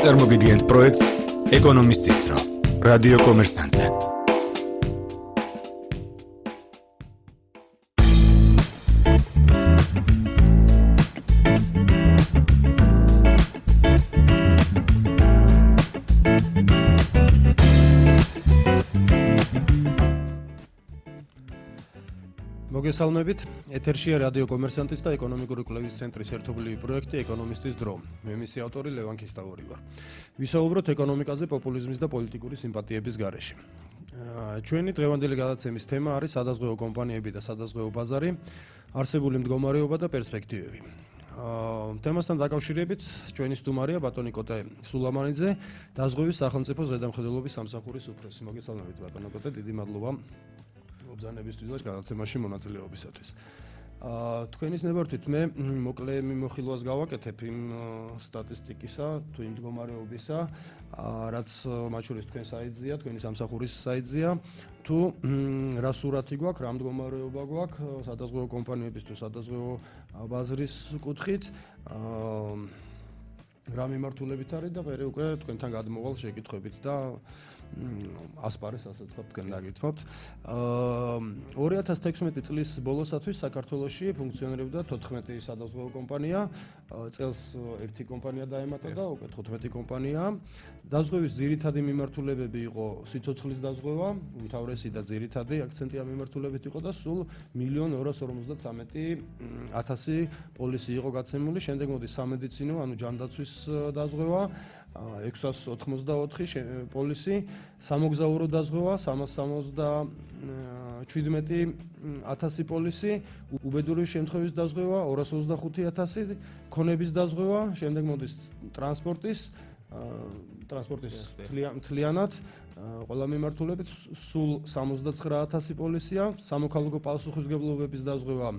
წარმოგიდგენთ პროექტს ეკონომისტის რადიო კომერსანტის. მოგესალმებით, ეთერშია რადიო კომერსანტის და ეკონომიკური კვლევის ცენტრის ერთობლივი პროექტი ეკონომისტის დრო. მე მისი ავტორი ლევან ქისტაური ვარ. ვისაუბროთ ეკონომიკაზე პოპულიზმის და პოლიტიკური სიმპათიების გარეშე. ჩვენი დღევანდელი გადაცემის თემა არის სადაზღვევო კომპანიები და სადაზღვევო ბაზარი, არსებული მდგომარეობა და პერსპექტივები. თემასთან დაკავშირებით ჩვენი სტუმარია ბატონი კოტე სულამანიძე, დაზღვევის სახელმწიფო ზედამხედველობის სამსახურის უფროსი. მოგესალმებით ბატონო კოტე, დიდი მადლობა ბრძანებისთვის და გადაცემაში მონაწილეობისათვის. თქვენის ნებართვით მე მოკლე მიმოხილვას გავაკეთებ იმ სტატისტიკისა თუ იმ მდგომარეობისა, რაც მათ შორის თქვენ საიტზეა, თქვენი სამსახურის საიტზეა, თუ რა სურათი გვაქვს, რა მდგომარეობა გვაქვს სადაზღვევო კომპანიების თუ სადაზღვევო ბაზრის კუთხით, რა მიმართულებით არის და მე უკვე თქვენთან გადმოვალ შეკითხვებით და ასპარეს ასე თქვა თქვენ დაგითხოვთ. 2016 წლის ბოლოსათვის საქართველოში ფუნქციონირებდა 14 სადაზღვევო კომპანია, წელს ერთი კომპანია დაემატა და უკვე 15 კომპანია. დაზღვევის ძირითადი მიმართულებები იყო სიცოცხლის დაზღვევა, უმთავრესი და ძირითადი აქცენტი ამ მიმართულებით იყო და სულ 1.253.000 პოლისი იყო გაცემული, შემდეგ მოდის სამედიცინო, ანუ ჯანდაცვის დაზღვევა, 684 პოლისი, სამოგზაურო დაზღვევა 377.000 პოლისი, უბედური შემთხვევის დაზღვევა 225.000, ქონების დაზღვევა, შემდეგ მოდის ტრანსპორტის მთლიანად ყველა მიმართულებით სულ 69.000 პოლისია, სამოქალაქო პასუხისმგებლობების დაზღვევა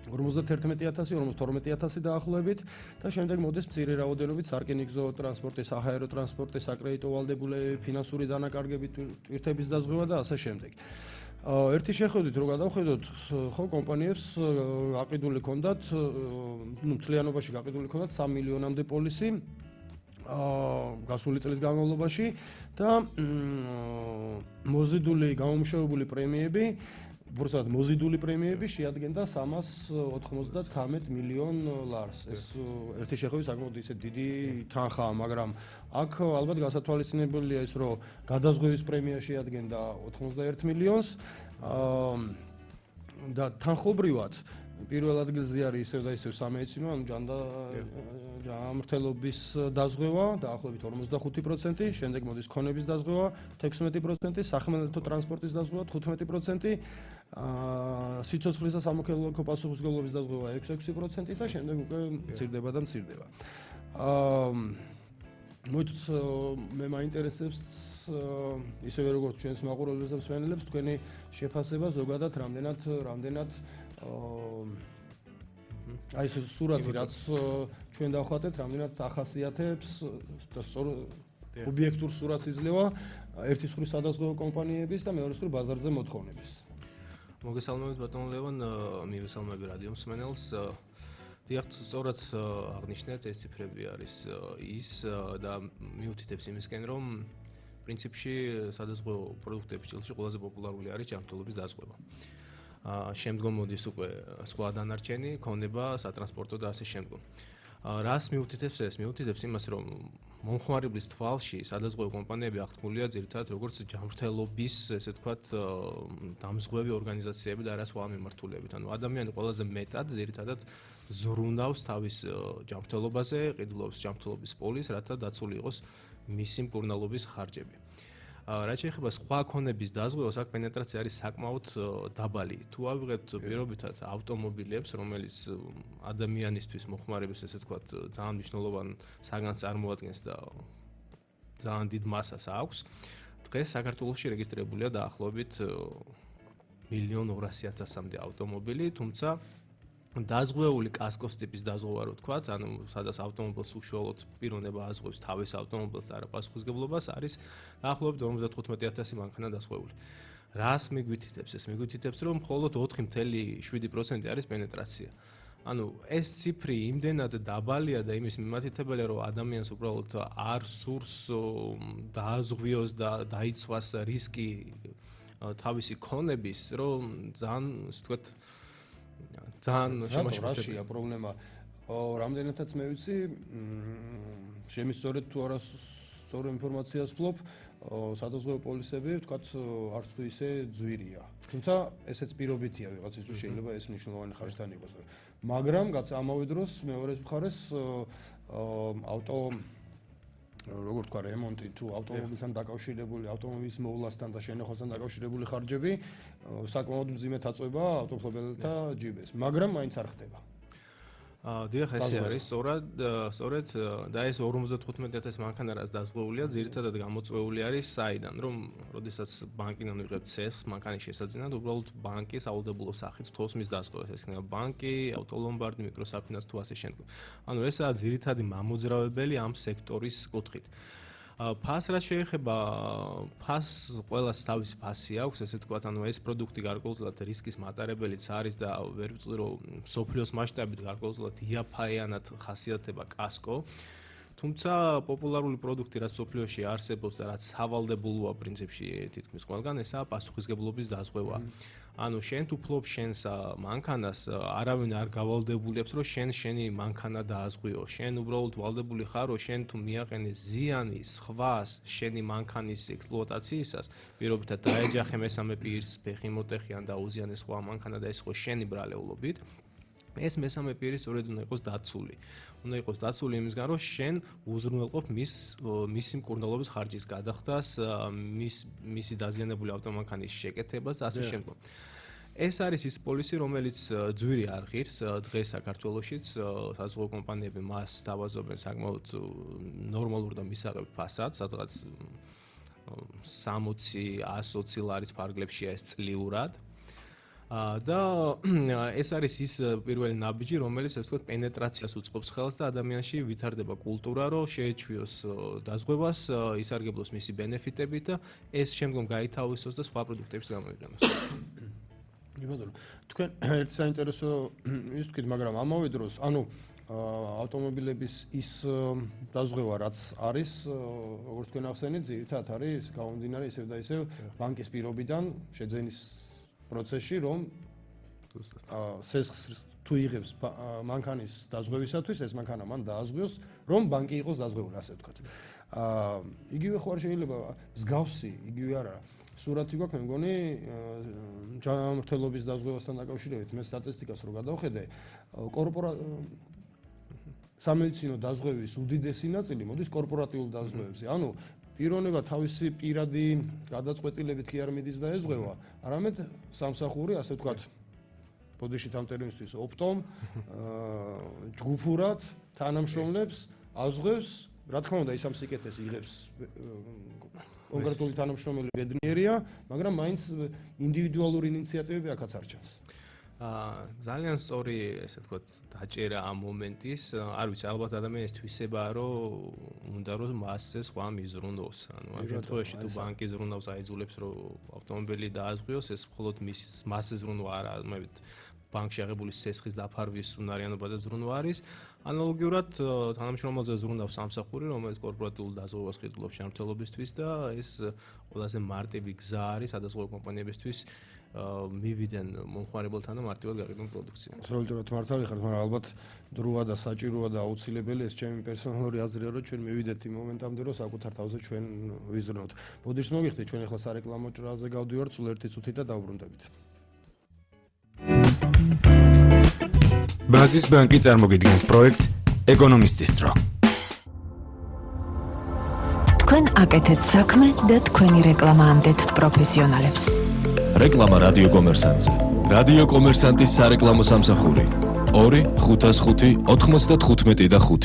51.000, 52.000 დაახლოებით და შემდეგ მოდის მცირე რაოდენობით სარკინიგზო ტრანსპორტის, საჰაერო ტრანსპორტის, საკრედიტო ვალდებულების, ფინანსური დანაკარგების, ტვირთების დაზღვევა და ასე შემდეგ. ერთი შეხედვით რო გადავხედოთ, ხო კომპანიებს გაყიდული ჰქონდათ, მთლიანობაში გაყიდული ჰქონდათ 3 მილიონამდე პოლისი გასული წლის განმავლობაში და მოზიდული გამომუშავებული პრემიები უბრალოდ მოზიდული პრემიები შეადგენდა 399 მილიონ ლარს. ეს ერთი შეხედვით საკმაოდ ისე დიდი თანხაა, მაგრამ აქ ალბათ გასათვალისწინებელია ის, რომ გადაზღვევის პრემია შეადგენდა 91 მილიონს და თანხობრივად პირველ ადგილზე არის ისევ და ისევ სამედიცინო, ანუ ჯანმრთელობის დაზღვევა დაახლოებით 45%, შემდეგ მოდის ქონების დაზღვევა 16%, სახმელეთო ტრანსპორტის დაზღვევა 15%, სიცოცხლის და სამოქალაქო პასუხისმგებლობის დაზღვევა 6% და შემდეგ უკვე მცირდება და მცირდება. მოიწ მე მაინტერესებს ისევე როგორც ჩვენს მაყურებელს და მსმენელებს თქვენი შეფასება ზოგადად რამდენად აი ეს სურათი რაც ჩვენ დავხატეთ, რამდენად ახასიათებს და სწორ ობიექტურ სურათს იძლევა ერთის მხრივ სადაზღვევო კომპანიების და მეორეს მხრივ ბაზარზე მოთხოვნების. მოგესალმებით ბატონო ლევან, მივესალმები რადიო მსმენელს. დიახ, სწორად აღნიშნეთ, ეს ციფრები არის ის და მიუთითებს იმისკენ, რომ პრინციპში სადაზღვევო პროდუქტების ჭილში ყველაზე პოპულარული არის ჯანმრთელობის დაზღვევა. შემდგომ მოდის უკვე სხვა დანარჩენი, ქონება, სატრანსპორტო და ასე შემდგომ. რას მიუთითებს ეს? მიუთითებს იმას, რომ მომხმარებლის თვალში სადაზღვევო კომპანიები აღთქმულია ძირითადად როგორც ჯანმრთელობის, ესე ვთქვათ, დამზღვევი ორგანიზაციები და არა სხვა მიმართულებით. ანუ ადამიანი ყველაზე მეტად ძირითადად ზრუნავს თავის ჯანმრთელობაზე, ყიდულობს ჯანმრთელობის პოლისს, რათა დაცული იყოს მისი მკურნალობის ხარჯები. რაც შეეხება სხვა ქონების დაზღვევას, აქ პენეტრაცია არის საკმაოდ დაბალი. თუ ავიღებთ პირობითად ავტომობილებს, რომელიც ადამიანისთვის მოხმარების, ესე ვთქვათ, ძალიან მნიშვნელოვან საგანს წარმოადგენს და ძალიან დიდ მასას აქვს, დღეს საქართველოში რეგისტრირებულია დაახლოებით 1.200.000-მდე ავტომობილი, თუმცა დაზღვეული კასკოს ტიპის დაზღვევა რო ვთქვათ, ანუ სადაც ავტომობილს უშუალოდ პიროვნება აზღვევს თავის ავტომობილს და არა პასუხისმგებლობას, არის დაახლოებით 55.000 მანქანა დაზღვეული. რას მიგვითითებს? ეს მიგვითითებს, რომ მხოლოდ 4.7% არის პენეტრაცია. ანუ ეს ციფრი იმდენად დაბალია და იმის მიმართებელია, რომ ადამიანს უბრალოდ არ სურს დააზღვიოს და დაიცვას რისკი თავისი ქონების, რომ ძალიან, ისე ვთქვათ, ძალიან შემაშფოთებელია პრობლემა. რამდენადაც მე ვიცი, შემისწორეთ თუ არა სწორი ინფორმაციას ვფლობ, სადაზღვევო პოლისები, ვთქვათ, არც თუ ისე ძვირია. თუმცა ესეც პირობითია ვიღაცისთვის, შეიძლება ეს მნიშვნელოვანი ხარისხთან იყოს. მაგრამ ამავე დროს მეორე მხარეს როგორ თქვა, რემონტი თუ ავტომობილთან დაკავშირებული, ავტომობილის მოვლასთან და შენახოსთან დაკავშირებული ხარჯები საკმაოდ მძიმედ აწვება ავტომობილთა ჯიბეს, მაგრამ მაინც არ ხდება. დიახ, ეს არის სწორედ და ეს 55,000 მანქანა რაც დაზღვეულია, ძირითადად გამოწვეული არის საიდან, რომ როდესაც ბანკიდან ვიღებ ცეხს მანქანის შესაძინად, უბრალოდ ბანკის აუზებულო სახით თავს მის დაზღვევას, ეს იქნება ბანკი, ავტოლომბარდი, მიკროსაფინანსი თუ ასე შემდეგ. ანუ ესაა ძირითადი მამოძრავებელი ამ სექტორის კუთხით. ფას რაც შეეხება ფას ყველას თავისი ფასი აქვს, ესე ვთქვათ, ანუ ეს პროდუქტი გარკვეულწილად რისკის მატარებელიც არის და ვერ ვწყვი რომ სოფლიოს მასშტაბით გარკვეულწილად იაფაიანად ხასიათდება კასკო. თუმცა პოპულარული პროდუქტი რაც სოფლიოში არსებობს და რაც სავალდებულოა პრინციპში თითქმის ყველგან, ესაა პასუხისმგებლობის დაზღვევა. ანუ შენ თუ ფლობ შენს მანქანას, არავინ არ გავალდებულებს, რომ შენი მანქანა დააზღვიო. შენ უბრალოდ ვალდებული ხარ, რომ შენ თუ მიაყენე ზიანი სხვას შენი მანქანის ექსპლუატაციისას, პირობითად დაეჯახე მესამე პირს, ფეხი მოტეხი ან დაუზიანე სხვა მანქანა და ეს ხო შენი ბრალეულობით, ეს მესამე პირი სწორედ უნდა იყოს დაცული. უნდა იყოს დაცული იმისგან, რომ შენ უზრუნველყოფ მისი მკურნალობის ხარჯის გადახდას, მისი დაზიანებული ავტომანქანის შეკეთებას და ასე შემდეგ. ეს არის ის პოლისი, რომელიც ძვირი არ ღირს დღეს საქართველოშიც, საზღვაო კომპანიები მას თავაზობენ საკმაოდ ნორმალურ და მისაღებ ფასად, სადღაც 60-120 ლარის ფარგლებშია ეს წლიურად. და ეს არის ის პირველი ნაბიჯი, რომელიც ასე ვთქვათ, პენეტრაციას უწყობს ხელს და ადამიანში ვითარდება კულტურა, რომ შეეჩვიოს დაზღვევას, ისარგებლოს მისი ბენეფიტებით და ეს შემდგომ გაითავისოს და სხვა პროდუქტების გამოიყენოს. ბატონო, თქვენ ერთ საინტერესო ის თქვით, მაგრამ ამავე დროს, ანუ ავტომობილების ის დაზღვევა რაც არის, როგორც თქვენ ახსენეთ, ძირითადად არის გამომდინარე ისევ და ისევ ბანკის პირობიდან შეძენის პროცესში, რომ სესხს თუ იღებს მანქანის დაზღვევისათვის, ეს მანქანა მან დააზღვიოს, რომ ბანკი იყოს დაზღვეული, ასე ვთქვათ. იგივე ხო არ შეიძლება მსგავსი, იგივე არა. სურათი გვაქვს, მე მგონი, ზედამხედველობის დაზღვევასთან დაკავშირებით, მე სტატისტიკას რო გადავხედე, სამედიცინო დაზღვევის უდიდესი ნაწილი მოდის კორპორატიულ დაზღვევებზე. ანუ პიროვნება თავისი პირადი გადაწყვეტილებით კი არ მიდის და ეზღვევა, არამედ სამსახური, ასე ვთქვათ, ბოდიშით ამ ტერმინისთვის ოპტომ, ჯგუფურად თანამშრომლებს აზღვევს, რა თქმა უნდა, ის ამ სიკეთეს იღებს კონკრეტული თანამშრომელი ბედნიერია, მაგრამ მაინც ინდივიდუალური ინიციატივები აქაც არ ჩანს. ძალიან სწორი, ესე ვთქვათ, დაჭერა ამ მომენტის, არ ვიცი, ალბათ ადამიანის თვისებაა, რომ უნდა რომ მასზე სხვა მიზრუნოს. ანუ ამ შემთხვევაში თუ ბანკი ზრუნავს, აიძულებს, რომ ავტომობილი დააზღვიოს, ეს მხოლოდ მასზე ზრუნვა არა, მოვით ბანკში აღებული სესხის დაფარვის უნარიანობაზე ზრუნვა არის. ანალოგიურად თანამშრომელზე ზრუნავს სამსახური, რომელიც კორპორატიულ დაზღვევას ხილობს შემთხვევებისთვის და ეს ყველაზე მარტივი გზა არის სადაზღვევო კომპანიებისთვის მივიდნენ მომხმარებელთან და მარტივად გაყიდონ პროდუქცია. სრულიად მართალი ხართ, მაგრამ ალბათ დროა და საჭიროა და აუცილებელი ეს ჩემი პერსონალური აზრია, რომ ჩვენ მივიდეთ იმ მომენტამდე, რომ საკუთარ თავზე ჩვენ ვიზრუნოთ. ბოდიშს მოგიხდით, ჩვენ ახლა სარეკლამო ჭრაზე გავდივართ, სულ ერთი წუთი და დავბრუნდებით. ბაზის ბანკი წარმოგიდგენს პროექტს ეკონომისტის დრო. თქვენ აკეთეთ საქმე და თქვენი რეკლამა ამდეთ პროფესიონალებს. რეკლამა რადიო კომერსანტზე. რადიო კომერსანტის სარეკლამო სამსახური 2-505-95-5.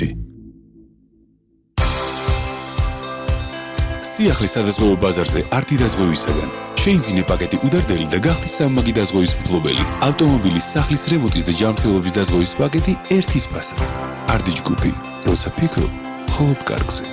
სიახლის სადაზღვევო ბაზარზე არტი დაზღვევისაგან. შეიძინე პაკეტი უდარდელი და გახდე სამმაგი დაზღვევის მფლობელი. ავტომობილის სახლის რემონტის და ჯანმრთელობის დაზღვევის პაკეტი ერთის ფასად. არტი ჯგუფი, როცა ფიქრობ, მხოლოდ კარგზე.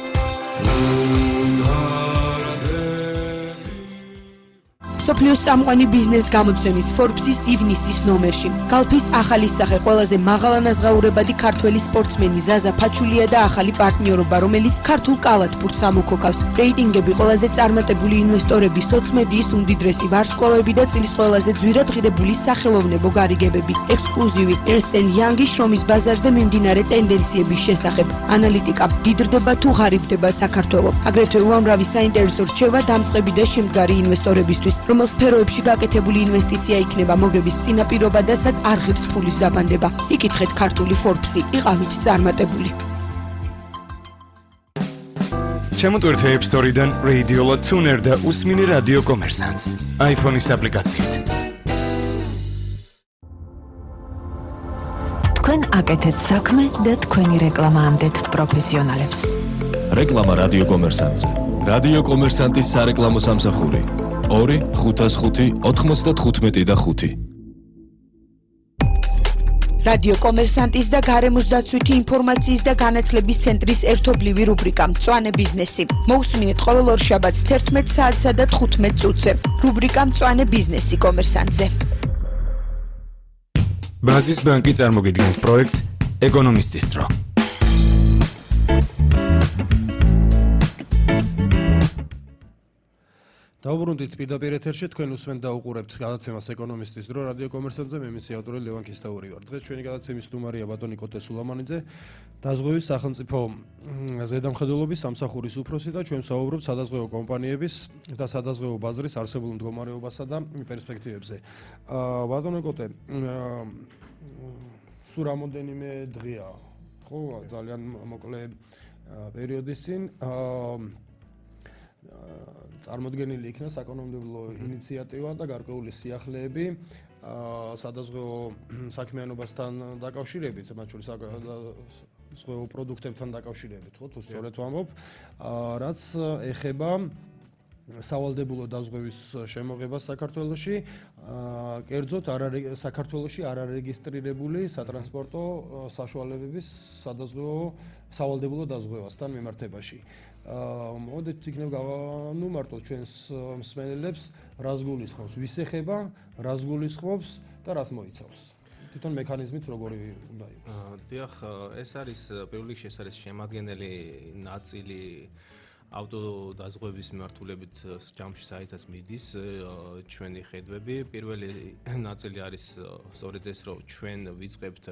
მსოფლიოს წამყვანი ბიზნეს გამოცემის Forbes-ის ივნისის ნომერში. კალფის ახალი სახე ყველაზე მაღალანაზღაურებადი ქართველი სპორტსმენი ზაზა ფაჩულია და ახალი პარტნიორობა, რომელიც ქართულ კალათბურთს ამოქოქავს. რეიტინგები, ყველაზე წარმატებული ინვესტორები, სოცმედიის უმდიდრესი ვარსკვლავები და წლის ყველაზე ძვირად ღირებული სახელოვნებო გარიგებები. ექსკლუზივი Ernst & Young-ის შრომის ბაზარზე მიმდინარე ტენდენციების შესახებ. ანალიტიკა, დიდრდება თუ ღარიბდება საქართველო. აგრეთვე უამრავი საინტერესო რჩევა დამწყები და შემდგარი ინვესტორებისთვის, რომელ სფეროებში გაკეთებული ინვესტიცია იქნება მოგების წინაპირობა და სად არხებს ფულის დაბანდება. იკითხეთ ქართული Forbes-ი, იყავით წარმატებული. შემოტვირთე App Store-დან რადიო თუნერ და უსმინე რადიო კომერსანტს iPhone-ის აპლიკაციით. თქვენ აკეთეთ საქმე და თქვენი რეკლამა ამდეთ პროფესიონალებს. რეკლამა რადიო კომერსანტზე. რადიო კომერსანტის სარეკლამო სამსახური 2 505 95 და 5. რადიო კომერსანტის და გარემოს დაცვითი ინფორმაციის და განათლების ცენტრის ერთობლივი რუბრიკა მწვანე ბიზნესი. მოусმინეთ ყოველ ორ შაბათს 11 საათსა და 15 წუთზე. რუბრიკა მწვანე ბიზნესი კომერსანტზე. ბაზის ბანკი წარმოგიდგენს პროექტ ეკონომისტის დრო. დავუბრუნდით პირდაპირ ეთერში, თქვენ უსმენთ და უყურებთ გადაცემას ეკონომისტის დრო რადიო კომერსანტზე. მე მისი ავტორი ლევან ქისტაური ვარ. დღეს ჩვენი გადაცემის სტუმარია ბატონი კოტე სულამანიძე, დაზღვევის სახელმწიფო ზედამხედველობის სამსახურის უფროსი და ჩვენ ვსაუბრობთ სადაზღვევო კომპანიების და სადაზღვევო ბაზრის არსებულ მდგომარეობასა და პერსპექტივებზე. ბატონო კოტე, სულ რამოდენიმე დღეა, ხო, ძალიან მოკლე პერიოდის წინ წარმოდგენილი იქნა საკანონმდებლო ინიციატივა და გარკვეული სიახლეები სადაზღვევო საქმიანობასთან დაკავშირებით, მათ შორის სადაზღვევო პროდუქტებთან დაკავშირებით, ხო, თუ სწორედ ვამბობ, რაც ეხება სავალდებულო დაზღვევის შემოღებას საქართველოში, კერძოდ საქართველოში არარეგისტრირებული სატრანსპორტო საშუალებების სადაზღვევო სავალდებულო დაზღვევასთან მიმართებაში. მოდით იქნებ გავანუმარტოთ ჩვენს მსმენელებს, რას გულისხმობს, ვის ეხება, რას გულისხმობს და რას მოიცავს. თვითონ მექანიზმით როგორი უნდა იყოს. დიახ, ეს არის პირველ რიგში ეს არის შემადგენელი ნაწილი ავტოდაზღვევის მიმართულებით ჯამში საერთოდ მიდის ჩვენი ხედვები. პირველი ნაწილი არის სწორედ ეს, რომ ჩვენ ვიწყებთ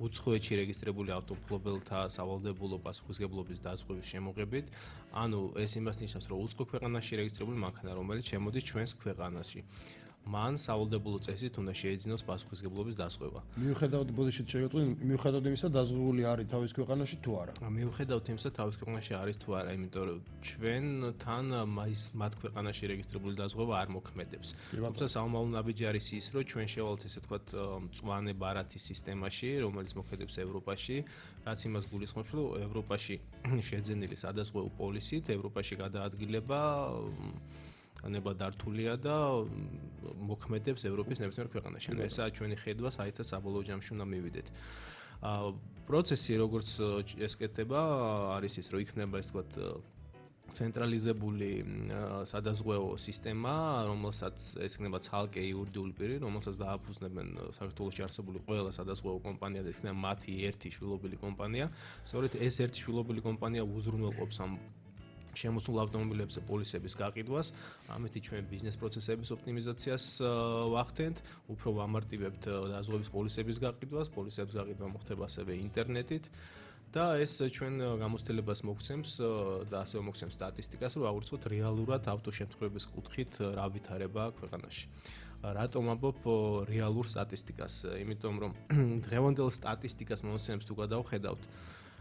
უცხოეთში რეგისტრირებული ავტომობილთა სავალდებულო პასუხისმგებლობის დაზღვევის შემოღებით. ანუ ეს იმას ნიშნავს, რომ უცხო ქვეყანაში რეგისტრირებული მანქანა, რომელიც შემოდის ჩვენს ქვეყანაში, მან სავალდებულო წესით უნდა შეეძინოს პასუხისმგებლობის დასღვევა. მიუხედავად ბოდიშით შევეტყვი, მიუხედავად იმისა, დაზღვეული არის თავის ქვეყანაში თუ არა. მიუხედავად იმისა, თავის ქვეყანაში არის თუ არა, იმიტომ რომ ჩვენთან მათ ქვეყანაში რეგისტრირებული დაზღვევა არ მოქმედებს. თუმცა საომავლო ნაბიჯი არის ის, რომ ჩვენ შევალთ ესე ვთქვათ მწვანე ბარათის სისტემაში, რომელიც მოქმედებს ევროპაში, რაც იმას გულისხმობს, რომ ევროპაში შეძენილი სადაზღვევო პოლისით ევროპაში გადაადგილება ნებადართულია და მოქმედებს ევროპის ნებისმიერ ქვეყანაში. ანუ ესაა ჩვენი ხედვა, საერთოდ საბოლოო ჯამში უნდა მივიდეთ. პროცესი როგორც ესკეთება, არის ის, რომ იქნება ესე ვთქვათ ცენტრალიზებული სადაზღვევო სისტემა, რომელსაც ეს იქნება ცალკე იურიდიული პირი, რომელსაც დააფუძნებენ საქართველოში არსებული ყველა სადაზღვევო კომპანია და იქნება მათი ერთი შვილობილი კომპანია. სწორედ ეს ერთი შვილობილი კომპანია უზრუნველყოფს ამ შემოსულ ავტომობილებზე პოლისების გაყიდვას, ამით ჩვენ ბიზნეს პროცესების ოპტიმიზაციას ვახდენთ, უფრო ვამარტივებთ დაზღვევის პოლისების გაყიდვას, პოლისების გაყიდვა მოხდება ასევე ინტერნეტით და ეს ჩვენ გამოცდილებას მოგცემს და ასევე მოგცემს სტატისტიკას, რომ ავურიცოთ რეალურად ავტოშემთხვევების კუთხით რა ვითარება ქვეყანაში. რატომ ამბობ რეალურ სტატისტიკას? იმიტომ რომ დღევანდელ სტატისტიკას მომცემს თუ გადავხედავთ,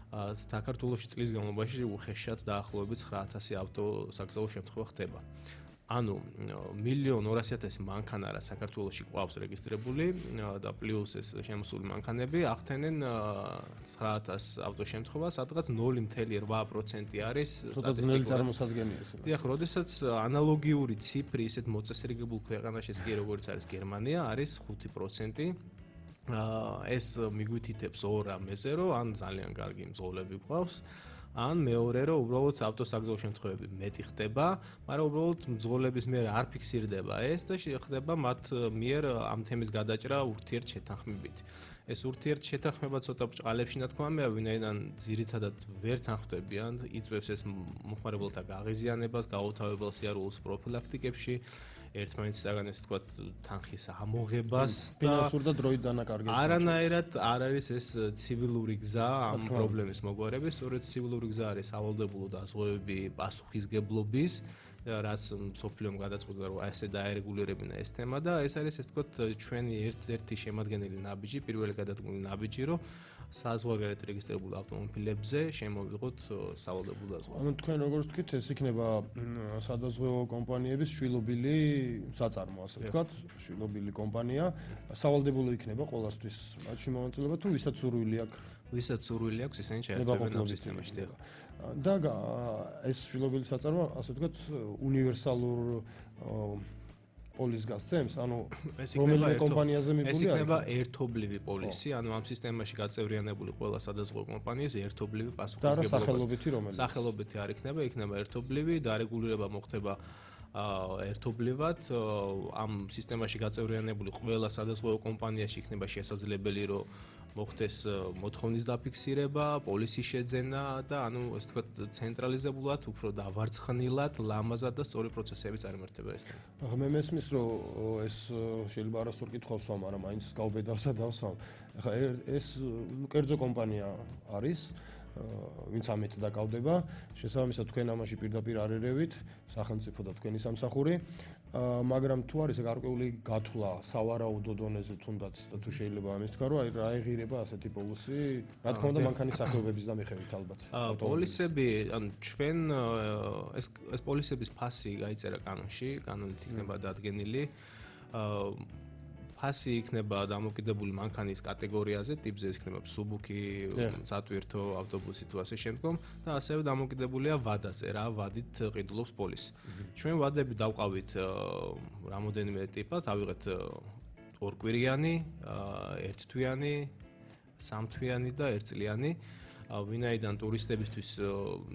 საქართველოში წლის განმავლობაში უხეშად დაახლოებით 9000 ავტოსაკრძალო შემთხვევა ხდება. ანუ 1.200.000 მანქანა რა საქართველოში ყავს რეგისტრირებული და პლუს ეს შემოსული მანქანები ახდენენ 9000 ავტოშემთხვევას, სადღაც 0.8% არის სტატისტიკური წარმოსადგენია. დიახ, როდესაც ანალოგიური ციფრი ისეთ მოწესრიგებულ ქვეყანაში კი როგორც არის გერმანია, არის 5%. ეს მიგვითითებს ორ რამეზე, რომ ან ძალიან კარგი მძღოლები გვყავს, ან მეორე რომ უბრალოდ ავტოსაგზაო შემთხვევები მეტი ხდება, მაგრამ უბრალოდ მძღოლების მიერ არ ფიქსირდება ეს და ხდება მათ მიერ ამ თემის გადაჭრა ურთიერთშეთანხმებით. ეს ურთიერთშეთანხმება ცოტა ბრჭყალებში ნათქვამია, ვინაიდან ძირითადად ვერ თანხმდებიან, იწვევს ეს მომხმარებელთა გაღიზიანებას, გაუთავებელ სიარულს პროფილაქტიკებში, ერთმანეთისაგან ესე ვთქვათ თანხის ამოღებას ფინანსურ და დროით დანაკარგებს. არანაირად არ არის ეს ცივილური გზა ამ პრობლემის მოგვარების, სწორედ ცივილური გზა არის სავალდებულო დაზღვევები პასუხისგებლობის, რაც მსოფლიომ გადაწყვიტა რომ ესე დაერეგულირებინა ეს თემა და ეს არის ესე ვთქვათ ჩვენი ერთ-ერთი შემადგენელი ნაბიჯი, პირველი გადადგმული ნაბიჯი, რომ საზღვარგარეთ რეგისტრირებულ ავტომობილებზე შემოვიღოთ სავალდებულო დაზღვევა. ანუ თქვენ როგორც ვთქვით, ეს იქნება სადაზღვევო კომპანიების შვილობილი საწარმო, ასე ვთქვათ, შვილობილი კომპანია, სავალდებულო იქნება ყველასთვის მათში მონაწილეობა თუ ვისაც სურვილი აქვს? ვისაც სურვილი აქვს, ისინი შეერთებიან ამ სისტემაში. და ეს შვილობილი საწარმო, ასე ვთქვათ, უნივერსალურ პოლისს გასცემს, ანუ რომელიმე კომპანიაზე მიბული არის. ეს იქნება ერთობლივი პოლისი, ანუ ამ სისტემაში გაწევრიანებული ყველა სადაზღვევო კომპანიის ერთობლივი პასუხისმგებლობა. და სახელობითი რომელიც? სახელობითი არ იქნება ერთობლივი, დარეგულირება მოხდება ერთობლივად, ამ სისტემაში გაწევრიანებული ყველა სადაზღვევო კომპანიაში იქნება შესაძლებელი, რომ მოხდეს მოთხოვნის დაფიქსირება, პოლისის შეძენა და ანუ ესე ვთქვათ ცენტრალიზებულად, უფრო დავარცხნილად, ლამაზად და სწორი პროცესები წარმართება ეს. მე მესმის, რომ ეს შეიძლება არასწორ კითხვას ვსვამ, მაგრამ მაინც გავბედავსა დავსვამ. ახლა ეს კერძო კომპანია არის, ვინც ამით დაკავდება, შესაბამისად თქვენ ამაში პირდაპირ არ ერევით, სახელმწიფო და თქვენი სამსახური, მაგრამ თუ არის გარკვეული გათვლა სავარაუდო დონეზე თუნდაც და თუ შეიძლება ამის თქვა, რომ რა ეღირება ასეთი პოლისი, რა თქმა უნდა მანქანის სახეობების და მიხედვით ალბათ. პოლისები, ანუ ჩვენ ეს პოლისების ფასი გაიწერა კანონში, კანონით იქნება დადგენილი. ფასი იქნება დამოკიდებული მანქანის კატეგორიაზე, ტიპზე იქნება მსუბუქი, სატვირთო ავტობუსი თუ ასე შემდგომ და ასევე დამოკიდებულია ვადაზე, რა ვადით ყიდულობს პოლისი. ჩვენ ვადები დავყავით რამოდენიმე ტიპად, ავიღეთ ორკვირიანი, ერთთვიანი, სამთვიანი და ერთწლიანი. ვინაიდან ტურისტებისთვის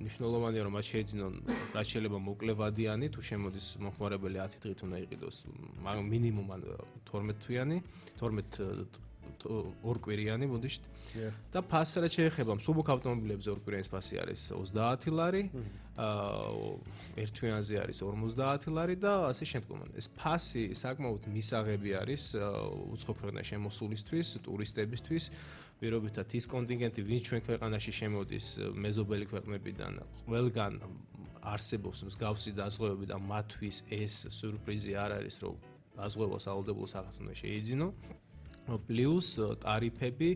მნიშვნელოვანია რომ მათ შეეძინონ რაც შეიძლება მოკლევადიანი თუ შემოდის მომხმარებელი 10 დღით უნდა იყიდოს მაგრამ მინიმუმ 12 თვიანი 12 ორკვირიანი მოდიშთ და ფასი რაც შეეხება მსუბუქ ავტომობილებზე ორკვირიანის ფასი არის 30 ლარი ერთთვიანზე არის 50 ლარი და ასე შემდგომ ეს ფასი საკმაოდ მისაღები არის უცხო ქვეყანაში შემოსულისთვის ტურისტებისთვის პირობითად ის კონტინგენტი ვინც ჩვენ ქვეყანაში შემოდის მეზობელი ქვეყნებიდან ყველგან არსებობს მსგავსი დაზღვევები და მათთვის ეს სიურპრიზი არ არის რომ დაზღვევა სავალდებულო სახას უნდა შეიძინო პლუს ტარიფები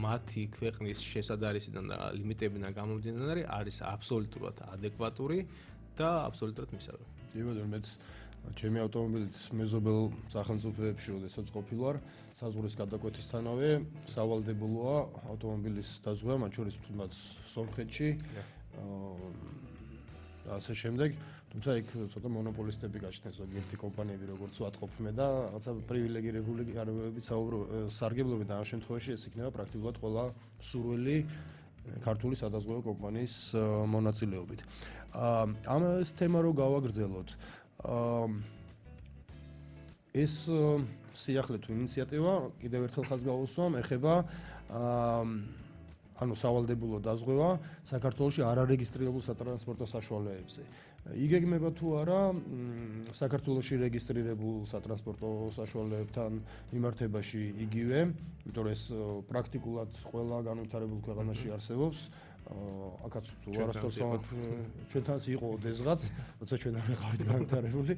მათი ქვეყნის შესაძარისიდან და ლიმიტებიდან გამომდინარე არის აბსოლუტურად ადეკვატური და აბსოლუტურად მისაღები. იმედია მეც ჩემი ავტომობილით მეზობელ სახელმწიფოებში როდესაც ყოფილ ვარ საზღვრის გადაკვეთისთანავე სავალდებულოა ავტომობილის დაზღვევა, მათ შორის თუნდაც სომხეთში ასე შემდეგ, თუმცა იქ ცოტა მონოპოლისტები გაჩნდნენ ზოგიერთი კომპანიები როგორც ვატყობთ მე და რაღაცა პრივილეგირებული გარემოებით სარგებლობენ და ამ შემთხვევაში ეს იქნება პრაქტიკულად ყველა სურვილი ქართული სადაზღვევო კომპანიის მონაწილეობით. ამ ეს თემა რო გავაგრძელოთ, ეს სიახლე თუ ინიციატივა კიდევ ერთხელ ხაზს გავუსვამ, ეხება ანუ სავალდებულო დაზღვევა საქართველოში არარეგისტრირებულ სატრანსპორტო საშუალებებზე. იგეგმება თუ არა საქართველოში რეგისტრირებულ სატრანსპორტო საშუალებებთან მიმართებაში იგივე, იმიტომ რომ ეს პრაქტიკულად ყველა განვითარებულ ქვეყანაში არსებობს. აქაც თუ არასდროს ჩვენთანაც იყო ოდესღაც, როცა ჩვენ არ ვიყავით განვითარებული.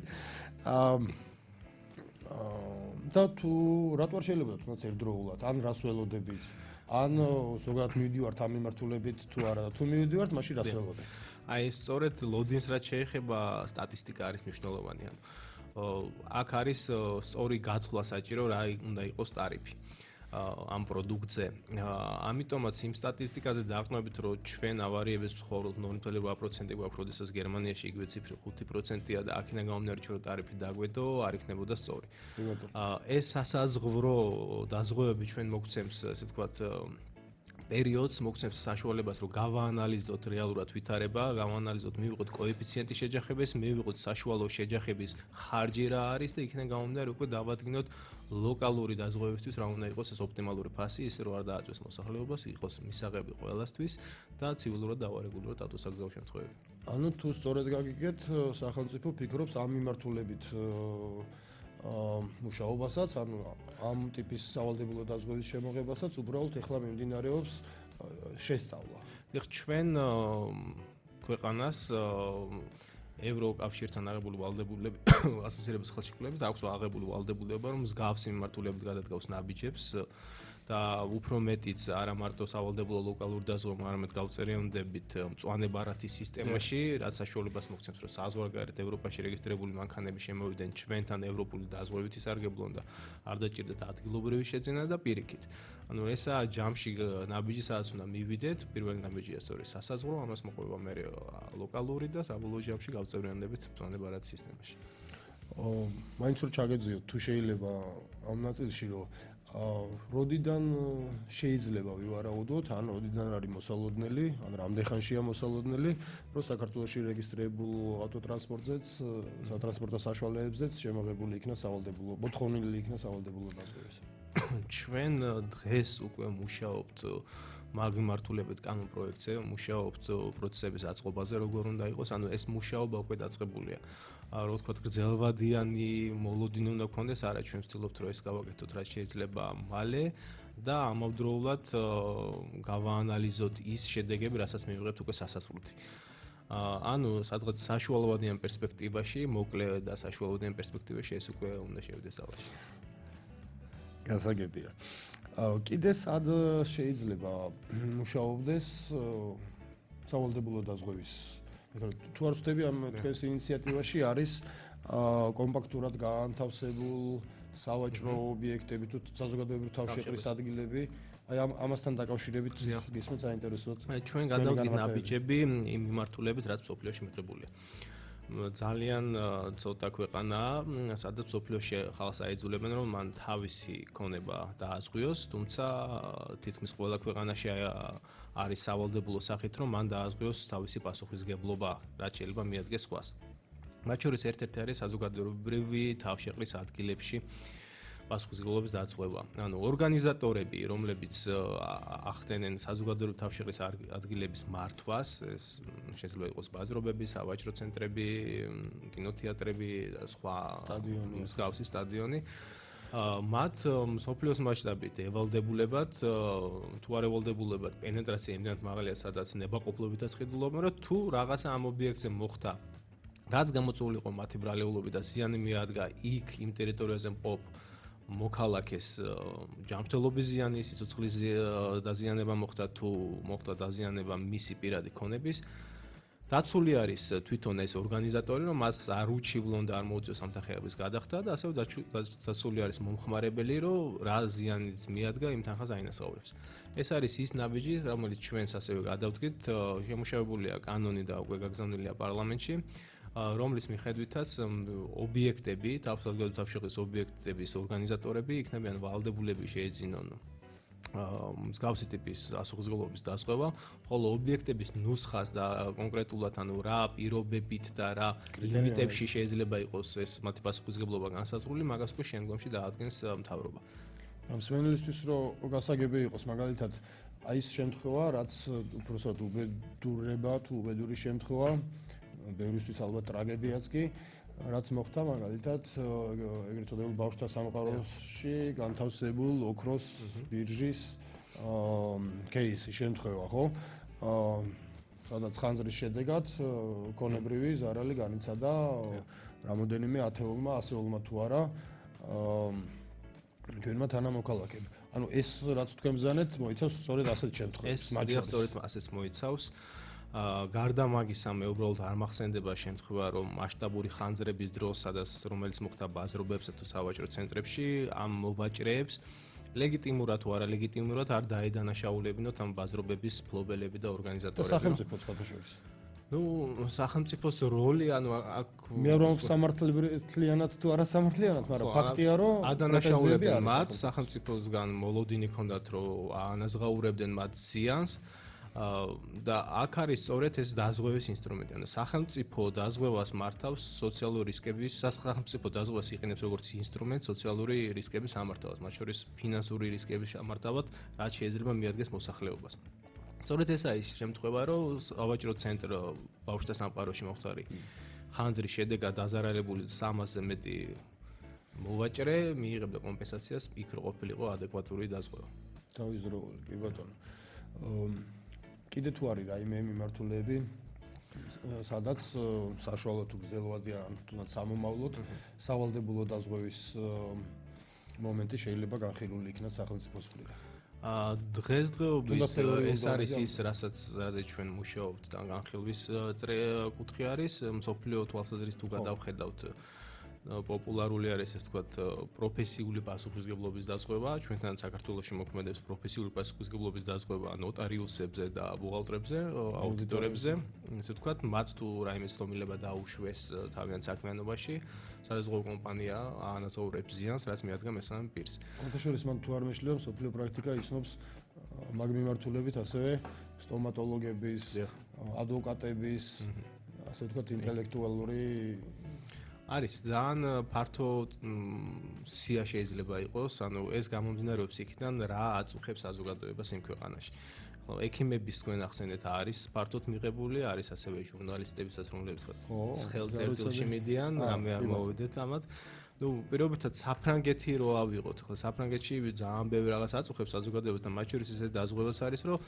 და თუ რატო არ შეიძლება თუნდაც ერთდროულად, ან რას ველოდებით, ან ზოგადად მივიდივართ ამ მიმართულებით თუ არა, თუ მივიდივართ, მაშინ რას ველოდებით? აი სწორედ ლოდინს რაც შეეხება სტატისტიკა არის მნიშვნელოვანი. აქ არის სწორი გათვლა საჭირო რა უნდა იყოს ტარიფი. ამ პროდუქტზე. ამიტომაც იმ სტატისტიკაზე დაყნობით, რომ ჩვენ ავარიების ცხოვრობთ 0.8% გვაქვს, როდესაც გერმანიაში იგივე ციფრი 5%-ია და აქედან გამომდინარე რომ ტარიფი დაგვედო, არ იქნებოდა სწორი. ეს სასაზღვრო დაზღვევები ჩვენ მოგცემს, ასე ვთქვათ, პერიოდს მოგცემს საშუალებას, რომ გავაანალიზოთ რეალურად ვითარება, გავაანალიზოთ, მივიღოთ კოეფიციენტის შეჯახებას, მივიღოთ საშუალო შეჯახების ხარჯი რა არის და იქიდან გამომდინარე უკვე დავადგინოთ ლოკალური დაზღვევისთვის რა უნდა იყოს ეს ოპტიმალური ფასი, ისე რომ არ დააწვეს მოსახლეობას, იყოს მისაღები ყველასთვის და ცივილურად დავარეგულიროთ ავტოსაგზაო შემთხვევები. ანუ თუ სწორედ გაგიგეთ, სახელმწიფო ფიქრობს ამ მიმართულებით მუშაობასაც, ანუ ამ ტიპის სავალდებულო დაზღვევის შემოღებასაც უბრალოდ ეხლა მიმდინარეობს შესწავლა. ჩვენ ქვეყანას ევროკავშირთან აღებული ვალდებულები ასოცირების ხელშეკრულებით აქვს აღებული ვალდებულება, რომ მსგავსი მიმართულებით გადადგავს ნაბიჯებს და უფრო მეტიც არა მარტო სავალდებულო ლოკალურ დაზღვევამ, არამედ გავწერიანდებით მწვანე ბარათის სისტემაში, რაც საშუალებას მოგცემს, რომ საზღვარგარეთ ევროპაში რეგისტრირებული მანქანები შემოვიდნენ ჩვენთან ევროპული დაზღვევით ისარგებლონ და არ დაჭირდათ ადგილობრივი შეძენა და პირიქით. ანუ ესაა ჯამში ნაბიჯი, სადაც უნდა მივიდეთ, პირველი ნაბიჯია სწორედ სასაზღვრო, ამას მოყვება მე ლოკალური და საბოლოო ჯამში გავწერიანდებით მწვანე ბარათის სისტემაში. მაინც რომ ჩაგეძიოთ, თუ შეიძლება ამ ნაწილში, რომ როდიდან შეიძლება ვივარაუდოთ, ან როდიდან არის მოსალოდნელი, ან რამდენხანშია მოსალოდნელი, რომ საქართველოში რეგისტრირებულ ავტოტრანსპორტზეც, სატრანსპორტო საშუალებებზეც შემოღებული იქნა სავალდებულო, მოთხოვნილი იქნა სავალდებულო დაზღვევის. ჩვენ დღეს უკვე მუშაობთ მაგ მიმართულებით კანონ პროექტზე, მუშაობთ პროცესების აწყობაზე, როგორ უნდა იყოს, ანუ ეს მუშაობა უკვე დაწყებულია. რა ვთქვათ, გრძელვადიანი მოლოდინი უნდა გქონდეს, არა ჩვენ ვცდილობთ რომ ეს გავაკეთოთ რაც შეიძლება მალე და ამავდროულად გავაანალიზოთ ის შედეგები, რასაც მივიღებთ უკვე სასასრულთი. ანუ სადღაც საშუალოვადიან პერსპექტივაში, მოკლე და საშუალოვადიან პერსპექტივაში ეს უკვე უნდა შევიდეს ძალაში. გასაგებია. კიდე სად შეიძლება მუშაობდეს სავალდებულო დაზღვევის? თუ არ ვწდები, ამ თქვენს ინიციატივაში არის კომპაქტურად გაანთავსებულ სავაჭრო ობიექტები თუ საზოგადოებრივი თავშეყრის ადგილები, აი ამასთან დაკავშირებით გისმენთ საინტერესოა. ჩვენ გადავდგით ნაბიჯები იმ მიმართულებით, რაც მსოფლიოში მიღებულია. ძალიან ცოტა ქვეყანაა, სადაც მსოფლიოში ხალხს აიძულებენ, რომ მან თავისი ქონება დააზღვიოს, თუმცა თითქმის ყველა ქვეყანაში არის სავალდებულო სახით, რომ მან დააზღვიოს თავისი პასუხისმგებლობა, რაც შეიძლება მიადგეს სხვას. მათ შორის ერთ-ერთი არის საზოგადოებრივი თავშეყრის ადგილებში პასუხისმგებლობის დაზღვევა. ანუ ორგანიზატორები, რომლებიც ახდენენ საზოგადოებრივი თავშეყრის ადგილების მართვას, ეს შეიძლება იყოს ბაზრობები, სავაჭრო ცენტრები, კინოთეატრები და სხვა მსგავსი სტადიონი. მათ მსოფლიოს მასშტაბით ევალდებულებად, თუ არ ევალდებულებად, პენეტრაცია იმდენად მაღალია, სადაც ნებაყოფლობითაც ხედულობენ, რომ თუ რაღაცა ამ ობიექტზე მოხდა, რაც გამოწვეული იყო მათი ბრალეულობით და ზიანი მიადგა იქ იმ ტერიტორიაზე მყოფ მოქალაქეს ჯანმრთელობის ზიანი, სიცოცხლის დაზიანება მოხდა თუ მოხდა დაზიანება მისი პირადი ქონების, დაცული არის თვითონ ეს ორგანიზატორი, რომ მას არ უჩივლონ და არ მოუწიოს სამსახიების გადახდა და ასევე დაცული არის მომხმარებელი, რომ რა ზიანიც მიადგა იმ თანხას აინასწავლებს. ეს არის ის ნაბიჯი, რომელიც ჩვენს ასევე გადავდგით, შემუშავებულია კანონი და უკვე გაგზავნილია პარლამენტში, რომლის მიხედვითაც ობიექტები, თავსაღებო თავშეყრის ობიექტების ორგანიზატორები იქნებიან ვალდებულები შეეძინონ მსგავსი ტიპის პასუხისმგებლობის დაზღვევა, ხოლო ობიექტების ნუსხას და კონკრეტულად ანუ რა პირობებით და რა ლიმიტებში შეიძლება იყოს ეს მათი პასუხისმგებლობა განსაზღვრული, მაგას უკვე შემდგომში დაადგენს მთავრობა. მსმენელისთვის რომ გასაგები იყოს, მაგალითად, აი ეს შემთხვევა, რაც უბრალოდ უბედურება თუ უბედური შემთხვევა, ბევრისთვის ალბათ ტრაგედიაც კი, რაც მოხდა მაგალითად ეგრეთ წოდებულ ბავშვთა სამყაროში განთავსებულ ოქროს ბირჟის кейსი შემთხვევა, ხო? სადაც ხანძრის შედეგად ქონებრივი ზარალი განიცადა რამოდენიმე ათეულმა, ასეულმა თუ არა ჩვენმა თანამოქალაქეებმა. ანუ ეს რაც თქვენ ბრძანეთ, მოიცავს სწორედ ასეთ შემთხვევებს. მაგალითად, სწორედ ასეც მოიცავს. გარდა მაგისა, მე უბრალოდ არ მახსენდება შემთხვევა, რომ მასშტაბური ხანძრების დროს, რომელიც მოხდა ბაზრობებსა თუ სავაჭრო ცენტრებში, ამ მოვაჭრეებს ლეგიტიმურად თუ არალეგიტიმურად არ დაედანაშაულებინოთ ამ ბაზრობების ფლობელები და ორგანიზატორები. სახელმწიფო სხვადასხვა. ნუ სახელმწიფოს როლი, ანუ აქ მე რომ სამართლიანად თუ არა სამართლიანად, მაგრამ ფაქტია რომ ადანაშაულებენ მათ სახელმწიფოსგან მოლოდინი ჰქონდათ რომ აანაზღაურებდნენ მათ ზიანს და აქ არის სწორედ ეს დაზღვევის ინსტრუმენტი. ანუ სახელმწიფო დაზღვევას მართავს სოციალური რისკების, სახელმწიფო დაზღვევას იყენებს როგორც ინსტრუმენტ სოციალური რისკების ამართავად, მათ შორის ფინანსური რისკების ამართავად, რაც შეიძლება მიადგეს მოსახლეობას. სწორედ ესაა ის შემთხვევა, რომ ავაჭრო ცენტრ ბავშვთა სამყაროში მოხდარი ხანძრის შედეგად დაზარალებული 300-ზე მეტი მოვაჭრე მიიღებდა კომპენსაციას, იქ რო ყოფილიყო ადეკვატური დაზღვევა. თავისდროული, კი ბატონო. კიდე თუ არის რაიმე მიმართულები, სადაც საშუალო თუ გრძელვადია, ან თუნდაც სამომავლოდ სავალდებულო დაზღვევის მომენტი შეიძლება განხილული იქნას სახელმწიფოს მხრიდან. დღესდღეობით ეს არის ის, რასაც ჩვენ მუშაობთ და განხილვის კუთხე არის, მსოფლიო თვალსაზრისით თუ გადავხედავთ პოპულარული არის ეს თქვათ პროფესიული პასუხისმგებლობის დაზღვევა, ჩვენთან საქართველოში მოქმედებს პროფესიული პასუხისმგებლობის დაზღვევა ნოტარიუსებზე და ბუღალტრებზე, აუდიტორებზე, ესე ვთქვათ, მათ თუ რაიმე ცდომილება დაუშვეს თავიანთ საქმიანობაში, სადაზღვევო კომპანია აანაზღაურებს ზიანს, რაც მიადგა მესამე პირს. ხუთშაბათს მან თუ არ მეშლიო, სოფლიო პრაქტიკა ისნობს მაგ მიმართულებით ასევე სტომატოლოგების, ადვოკატების, ასე ვთქვათ, ინტელექტუალური არის ძალიან ფართო სია შეიძლება იყოს, ანუ ეს გამომდინარეობს იქიდან რა აწუხებს საზოგადოებას იმ ქვეყანაში. ექიმების თქვენ ახსენეთ არის ფართოდ მიღებული, არის ასევე ჟურნალისტებისაც, რომლებიც ხელწერტილში მიდიან, რამე არ მოვიდეთ ამათ. ნუ პირობითად საფრანგეთი რო ავიღოთ, ხო საფრანგეთში ძალიან ბევრი რაღაც აწუხებს საზოგადოებას და მათ შორის ესე დაზღვევას არის, რომ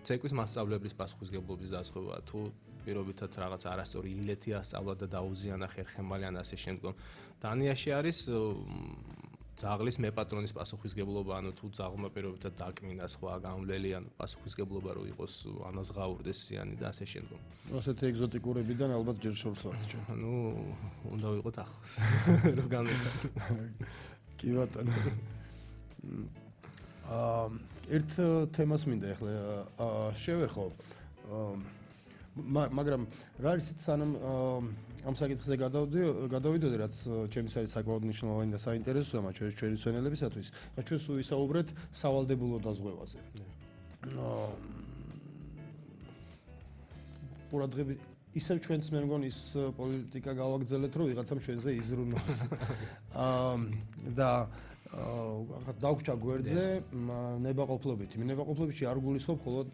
ცეკვის მასწავლებლის პასუხისმგებლობის დაზღვევა, თუ პირობითად რაღაც არასწორი ილეთი ასწავლა და დაუზიანა ხერხემალი ან ასე შემდგომ. დანიაში არის ძაღლის მეპატრონის პასუხისმგებლობა, ანუ თუ ძაღლმა პირობითად დაკმინა სხვა გამვლელი, ანუ პასუხისმგებლობა რო იყოს ანაზღაურდეს ზიანი და ასე შემდგომ. ასეთი ეგზოტიკურებიდან ალბათ ჯერ შორს ვართ ჩვენ. ნუ უნდა ვიყოთ ახლოს. რო განვიხილოთ. კი ბატონო. ერთ თემას მინდა ახლა შევეხო. მაგრამ რა არის სანამ ამ საკითხზე გადავიდოდი, რაც ჩემთვის არის საკმაოდ მნიშვნელოვანი და საინტერესოა ჩვენი მცენელებისათვის. ჩვენ სულ ვისაუბრეთ სავალდებულო დაზღვევაზე. ყურადღებით ისევ ჩვენს მე მგონი ის პოლიტიკა გავაგრძელეთ, რომ ვიღაცამ ჩვენზე იზრუნოს. და დაგვჭა გვერდზე ნებაყოფლობითი. ნებაყოფლობითი არ გულისხმობ მხოლოდ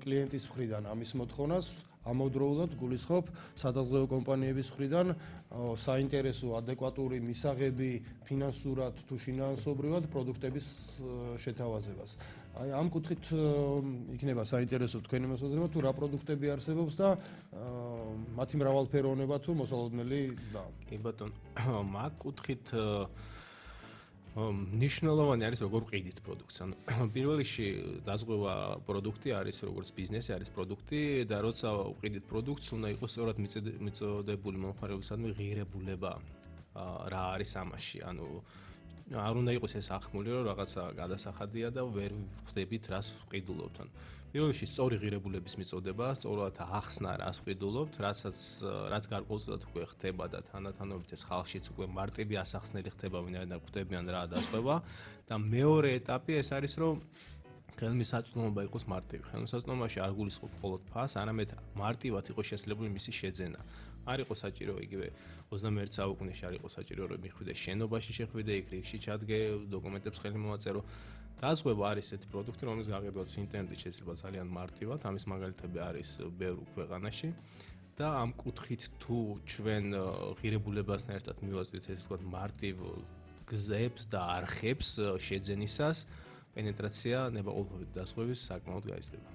კლიენტის მხრიდან ამის მოთხოვნას, ამავდროულად გულისხმობ სადაზღვევო კომპანიების მხრიდან საინტერესო ადეკვატური მისაღები ფინანსურად თუ ფინანსობრივად პროდუქტების შეთავაზებას. აი ამ კუთხით იქნება საინტერესო თქვენი მოსაზრება თუ რა პროდუქტები არსებობს და მათი მრავალფეროვნება თუ მოსალოდნელი და კი ბატონო, მაგ კუთხით ნიშნულოვანი არის როგორ ყიდით პროდუქტს. ანუ პირველ რიგში დაზღვევა პროდუქტი არის როგორც ბიზნესი, არის პროდუქტი და როცა ყიდით პროდუქტს, უნდა იყოს სწორად მიწოდებული მომხმარებელისადმი ღირებულება რა არის ამაში. ანუ არ უნდა იყოს ეს ახმული, რომ რაღაცა გადასახადია და ვერ ვხდებით რას ვყიდულობთ. ანუ პირველ რიგში სწორი ღირებულების მიწოდება, სწორად ახსნა რას ვყიდულობთ, რაც გარკვეულწილად უკვე ხდება და თანდათანობით ეს ხალხშიც უკვე მარტივი ასახსნელი ხდება, ვინაიდან გვხვდებიან რა დაზღვევა და მეორე ეტაპი ეს არის, რომ ხელმისაწვდომობა იყოს მარტივი. ხელმისაწვდომობაში არ გულისხმობ მხოლოდ ფასს, არამედ მარტივად იყოს შესაძლებელი მისი შეძენა. არ იყო საჭირო იგივე 21 საუკუნეში არ იყო საჭირო რომ მიხვიდე შენობაში შეხვიდე, იქ რიგში ჩადგე, დოკუმენტებს ხელი მოაწერო. დაზღვევა არის ესეთი პროდუქტი, რომელიც გაგებდოთ ინტერნეტით შეიძლება ძალიან მარტივად, ამის მაგალითები არის ბევრ ქვეყანაში და ამ კუთხით თუ ჩვენ ღირებულებასთან ერთად მივაწვით ეს თქვა მარტივ გზებს და არხებს შეძენისას, პენეტრაცია ნებაყოფლობით დაზღვევის საკმაოდ გაიზრდება.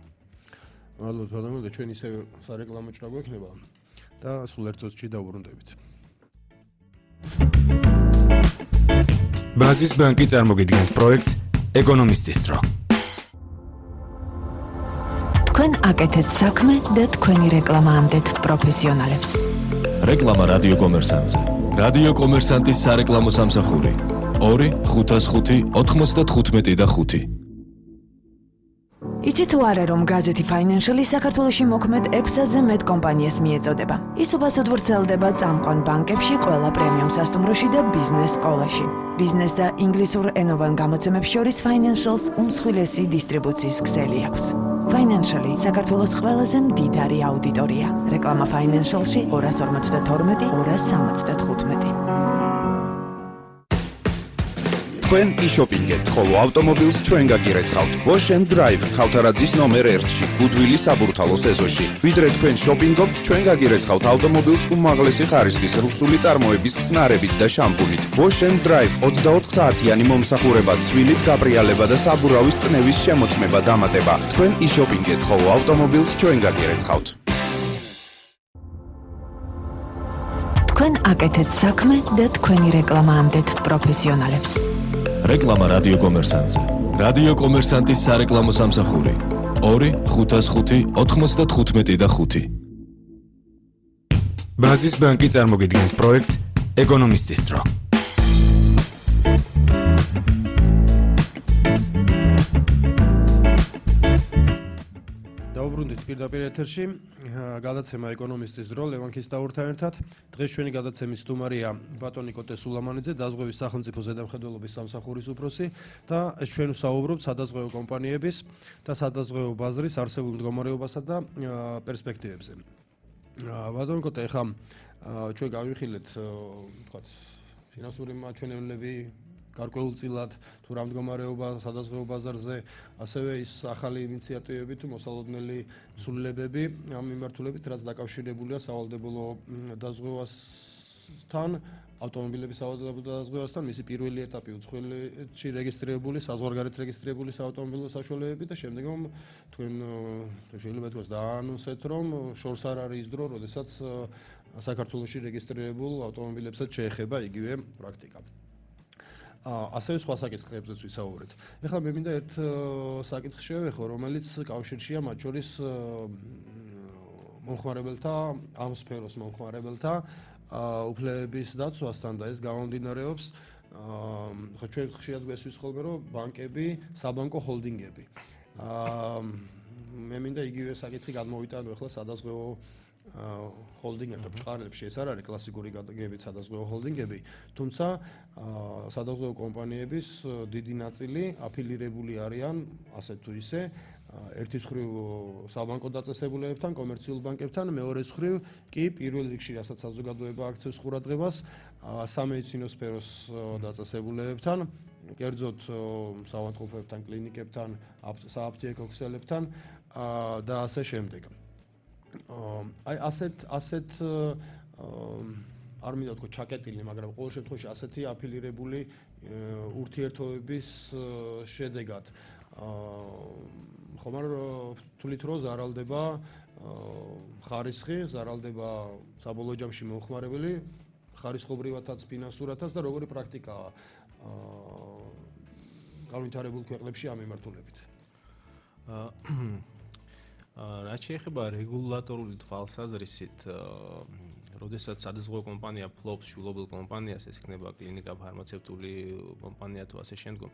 მადლობთ ბატონო, ჩვენ ისე სარეკლამო ჭრა გვექნება და სულ ერთ წუთში დავუბრუნდებით. ბაზის ბანკი წარმოგიდგენს პროექტს ეკონომისტის დრო. თქვენ აკეთეთ საქმე და თქვენი რეკლამა ამდეთ პროფესიონალებს. რეკლამა რადიო კომერსანტზე. რადიო კომერსანტის სარეკლამო სამსახური 2 505 95 და 5. იცით თუ არა, რომ გაზეთი Financial-ი საქართველოში მოქმედ 600-ზე მეტ კომპანიას მიეწოდება. ის უფასოდ ვრცელდება წამყვან ბანკებში, ყველა პრემიუმ სასტუმროში და ბიზნეს სკოლაში. ბიზნეს და ინგლისურ ენოვან გამოცემებს შორის Financial-ს უმსხვილესი დისტრიბუციის ქსელი აქვს. Financial-ი საქართველოს ყველაზე მდიდარი აუდიტორია. რეკლამა Financial-ში 252 265. თქვენ იშოპინგეთ, ხოლო ავტომობილს ჩვენ გაგირეცხავთ. Wash and Drive ხავთარაძის ნომერ 1-ში, გუდვილის საბურთალოს ეზოში. ვიდრე თქვენ შოპინგობთ, ჩვენ გაგირეცხავთ ავტომობილს უმაღლესი ხარისხის რუსული წარმოების ხსნარებით და შამპუნით. Wash and Drive 24 საათიანი მომსახურება, ცვილის გაპრიალება და საბურავის წნევის შემოწმება დამატება. თქვენ იშოპინგეთ, ხოლო ავტომობილს ჩვენ გაგირეცხავთ. თქვენ აკეთეთ საქმე და თქვენი რეკლამა ამდეთ პროფესიონალებს. რეკლამა რადიო კომერსანტზე. რადიო კომერსანტის სარეკლამო სამსახური 2-595-95. ბაზის ბანკი წარმოგიდგენს პროექტს ეკონომისტის დრო. დაუბრუნდით პირდაპირ ეთერში, გადაცემა ეკონომისტის დრო, ლევან ქისტაურთან ერთად. დღეს ჩვენი გადაცემის სტუმარია ბატონი კოტე სულამანიძე, დაზღვევის სახელმწიფო ზედამხედველობის სამსახურის უფროსი და ჩვენ ვსაუბრობთ სადაზღვევო კომპანიების და სადაზღვევო ბაზრის არსებულ მდგომარეობასა და პერსპექტივებზე. ბატონი კოტე, ახლა ჩვენ გავიხილეთ, ვთქვათ, ფინანსური მაჩვენებლები გარკვეულწილად თუ რა მდგომარეობა სადაზღვევო ბაზარზე, ასევე ის ახალი ინიციატივები თუ მოსალოდნელი ცვლილებები ამ მიმართულებით, რაც დაკავშირებულია სავალდებულო დაზღვევასთან, ავტომობილების სავალდებულო დაზღვევასთან, მისი პირველი ეტაპი უცხოეთში რეგისტრირებული, საზღვარგარეთ რეგისტრირებული საავტომობილო საშუალებები და შემდეგ თქვენ შეიძლება ითქვას დაანონსეთ, რომ შორს არ არის ის დრო, როდესაც საქართველოში რეგისტრირებულ ავტომობილებსაც შეეხება იგივე პრაქტიკა. ასევე სხვა საკითხებზეც ვისაუბრეთ. ეხლა მე მინდა ერთ საკითხს შევეხო, რომელიც კავშირშია მათ შორის მომხმარებელთა, ამ სფეროს მომხმარებელთა უფლებების დაცვასთან და ეს გამომდინარეობს, ხო ჩვენ ხშირად გვესვის ხოლმე, რომ ბანკები, საბანკო ჰოლდინგები. მე მინდა იგივე საკითხი გადმოვიტანო ეხლა სადაზღვევო ჰოლდინგებთან ბწყარებში, ეს არ არის კლასიკური გეგმით სადაზღვევო ჰოლდინგები, თუმცა სადაზღვევო კომპანიების დიდი ნაწილი აფილირებული არიან ასე თუ ისე ერთის მხრივ საბანკო დაწესებულებებთან, კომერციულ ბანკებთან, მეორეს მხრივ კი პირველ რიგში, რასაც საზოგადოება აქცევს ყურადღებას, სამედიცინო სფეროს დაწესებულებებთან, კერძოდ საავადმყოფოებთან, კლინიკებთან, სააფთიაქო ქსელებთან და ასე შემდეგ. აი ასეთ არ მინდა თქვა ჩაკეტილი, მაგრამ ყოველ შემთხვევაში ასეთი აფილირებული ურთიერთობების შედეგად ხომ არ ვთვლით, რომ ზარალდება ხარისხი, ზარალდება საბოლოო ჯამში მომხმარებელი, ხარისხობრივათაც, ფინანსურათაც და როგორი პრაქტიკაა განვითარებულ ქვეყნებში ამ მიმართულებით. რაც შეეხება რეგულატორული თვალსაზრისით, როდესაც სადაზღვევო კომპანია ფლობს შვილობილ კომპანიას, ეს იქნება კლინიკა, ფარმაცევტული კომპანია თუ ასე შემდგომ.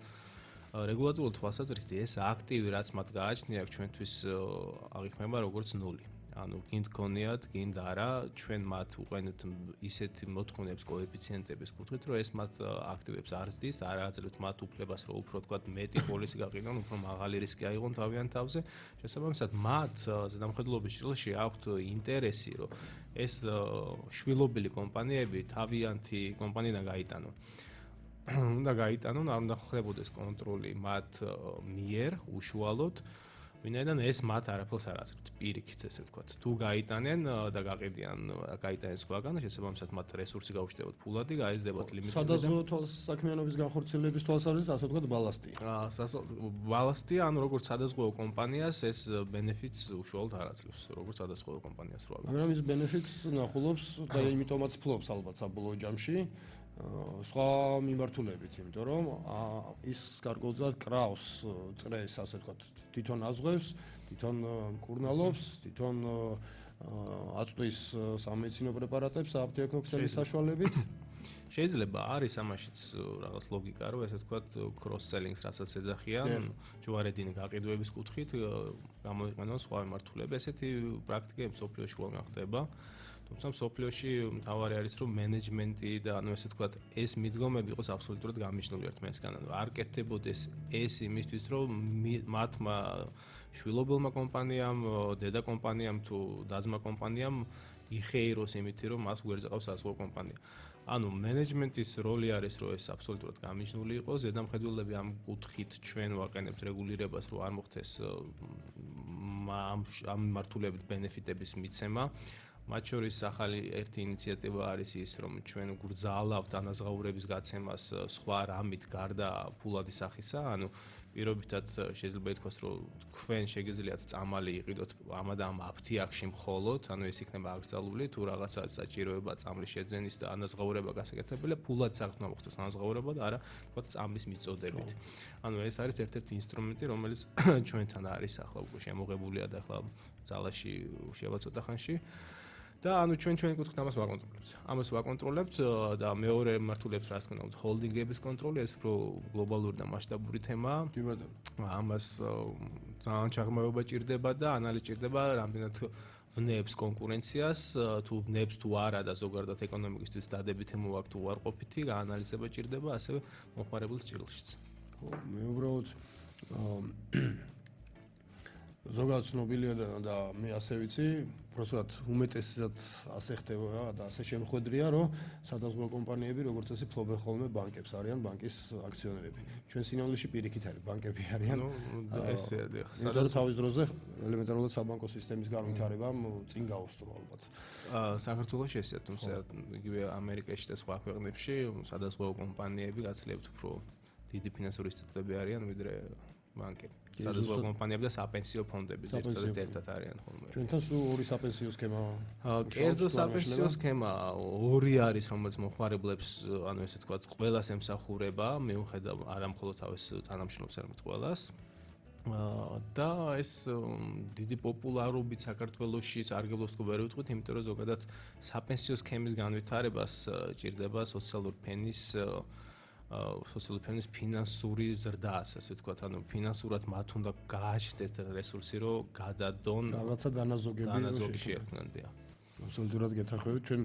რეგულატორული თვალსაზრისით ეს აქტივი, რაც მათ გააჩნიათ, ჩვენთვის აღიქმება როგორც ნული. ანუ გინდ გქონიათ, გინდ არა, ჩვენ მათ უყენებთ ისეთი მოთხოვნების კოეფიციენტების კუთხით, რომ ეს მათ აქტივებს არ ზრდის, არ აძლევთ მათ უფლებას, რომ უფრო თქვა მეტი პოლისი გაყიდონ, უფრო მაღალი რისკი აიღონ თავიანთ თავზე. შესაბამისად, მათ ზედამხედველობის ჭრილში აქვთ ინტერესი, რომ ეს შვილობილი კომპანიები თავიანთი კომპანიიდან გაიტანონ. უნდა გაიტანონ, არ უნდა ხდებოდეს კონტროლი მათ მიერ უშუალოდ. ვინაიდან ეს მათ არაფერს არ აზრით, პირიქით ესე ვთქვათ. თუ გაიტანენ და გაყიდიან, გაიტანეს სხვაგან, შესაბამისად მათ რესურსი გაუჩნდებათ ფულადი, გაიზრდებათ ლიმიტები. სადაზღვევო საქმიანობის განხორციელების თვალსაზრისით, ასე ვთქვათ, ბალასტია. ბალასტია, ანუ როგორც სადაზღვევო კომპანიას ეს ბენეფიტს უშუალოდ არ აძლევს, როგორც სადაზღვევო კომპანიას რო აღარ. მაგრამ ის ბენეფიტს ნახულობს და იმიტომაც ფლობს ალბათ საბოლოო ჯამში. სხვა მიმართულებით, იმიტომ რომ ის გარკვეულწილად კრავს, წრეს, ასე ვთქვათ, თვითონ აზღვევს, თვითონ მკურნალობს, თვითონ აწვდის სამედიცინო პრეპარატებს, სააფთიაქო ქსელის საშუალებით შეიძლება არის ამაშიც რაღაც ლოგიკა, რომ ესე ვთქვათ, cross-selling-ს რასაც ეძახიან, ჯვარედინი გაყიდვების კუთხით გამოიყენონ სხვა მიმართულება. ესეთი პრაქტიკები მსოფლიოში ყველგან ხდება. თუმცა მსოფლიოში მთავარი არის, რომ მენეჯმენტი და ანუ ესე ვთქვათ, ეს მიდგომები იყოს აბსოლუტურად გამიჯნული ერთმანეთისგან. არ კეთდებოდეს ეს იმისთვის, რომ მათმა შვილობილმა კომპანიამ, დედა კომპანიამ თუ დაძმა კომპანიამ იხეიროს იმით, რომ მას გვერდზე ყავს საზღვაო კომპანია. ანუ მენეჯმენტის როლი არის, რომ ეს აბსოლუტურად გამიჯნული იყოს. ზედამხედველები ამ კუთხით ჩვენ ვაყენებთ რეგულირებას, რომ არ მოხდეს ამ მიმართულებით ბენეფიტების მიცემა. მათ შორის ახალი ერთი ინიციატივა არის ის, რომ ჩვენ გვგრძალებთ დანაზღაურების გაცემას სხვა რამით გარდა ფულადი სახისა, ანუ პირობითად შეიძლება ითქვას, რომ თქვენ შეგიძლიათ წამალი იყიდოთ ამ აფთიაქში მხოლოდ, ანუ ეს იქნება აკრძალული, თუ რაღაცა საჭიროება წამლის შეძენის და დანაზღაურება გასაკეთებელია, ფულად სახით უნდა მოხდეს დანაზღაურება და არა თქვა წამლის მიწოდებით. ანუ ეს არის ერთ-ერთი ინსტრუმენტი, რომელიც ჩვენთან არის ახლა უკვე შემოღებულია და ახლა ძალაში შევა ცოტა ხანში. და ანუ ჩვენი კუთხით ამას ვაკონტროლებთ. ამას ვაკონტროლებთ და მეორე მიმართულებს რა თქმა უნდა, ჰოლდინგების კონტროლი, ეს უფრო გლობალური და მასშტაბური თემაა. ამას ძალიან ჩაღრმავება ჭირდება და ანალიზი ჭირდება, რამდენად ვნებს კონკურენციას, თუ ვნებს თუ არა და ზოგადად ეკონომიკისთვის დადებითი მოაქვს თუ უარყოფითი, გაანალიზება ჭირდება, ასევე მომხმარებლის ჭრილშიც. მე უბრალოდ ზოგადად ცნობილია და მე ასე ვიცი, უბრალოდ უმეტესად ასე ხდება და ასე შემოხვედრია, რომ სადაზღვევო კომპანიები, როგორც ასე ფლობენ ხოლმე ბანკებს, არიან ბანკის აქციონერები. ჩვენ სინამდვილეში პირიქით არის, ბანკები არიან. სადაც თავის დროზე ელემენტარულად საბანკო სისტემის განვითარებამ წინ გაუსწრო ალბათ. საქართველოში ესეა, თუმცა იგივე ამერიკაში და სხვა ქვეყნებში სადაზღვევო კომპანიები გაცლებთ უფრო დიდი ფინანსური ინსტიტუტები არიან, ვიდრე ბანკები. სადაზღვევო კომპანიები და საფენსიო ფონდები ერთად ერთად არიან ხოლმე. ჩვენთან სულ ორი საფენსიო სქემა. კერძო საფენსიო სქემა ორი არის, რომელიც მომხმარებლებს, ანუ ესე ვთქვათ, ყველას ემსახურება, მიუხედავად არა მხოლოდ თავის თანამშრომლებს, არამედ ყველას. და ეს დიდი პოპულარობით საქართველოში სარგებლობს თუ ვერ ვიტყვით, იმიტომ რომ ზოგადად საფენსიო სქემის განვითარებას ჭირდება სოციალური ფენის ფინანსური ზრდა, ასე ვთქვათ, ანუ ფინანსურად მათ უნდა გააჩნდეს რესურსი, რომ გადადონ რაღაცა დანაზოგი შექმნან. აბსოლუტურად გეთანხმებით, ჩვენ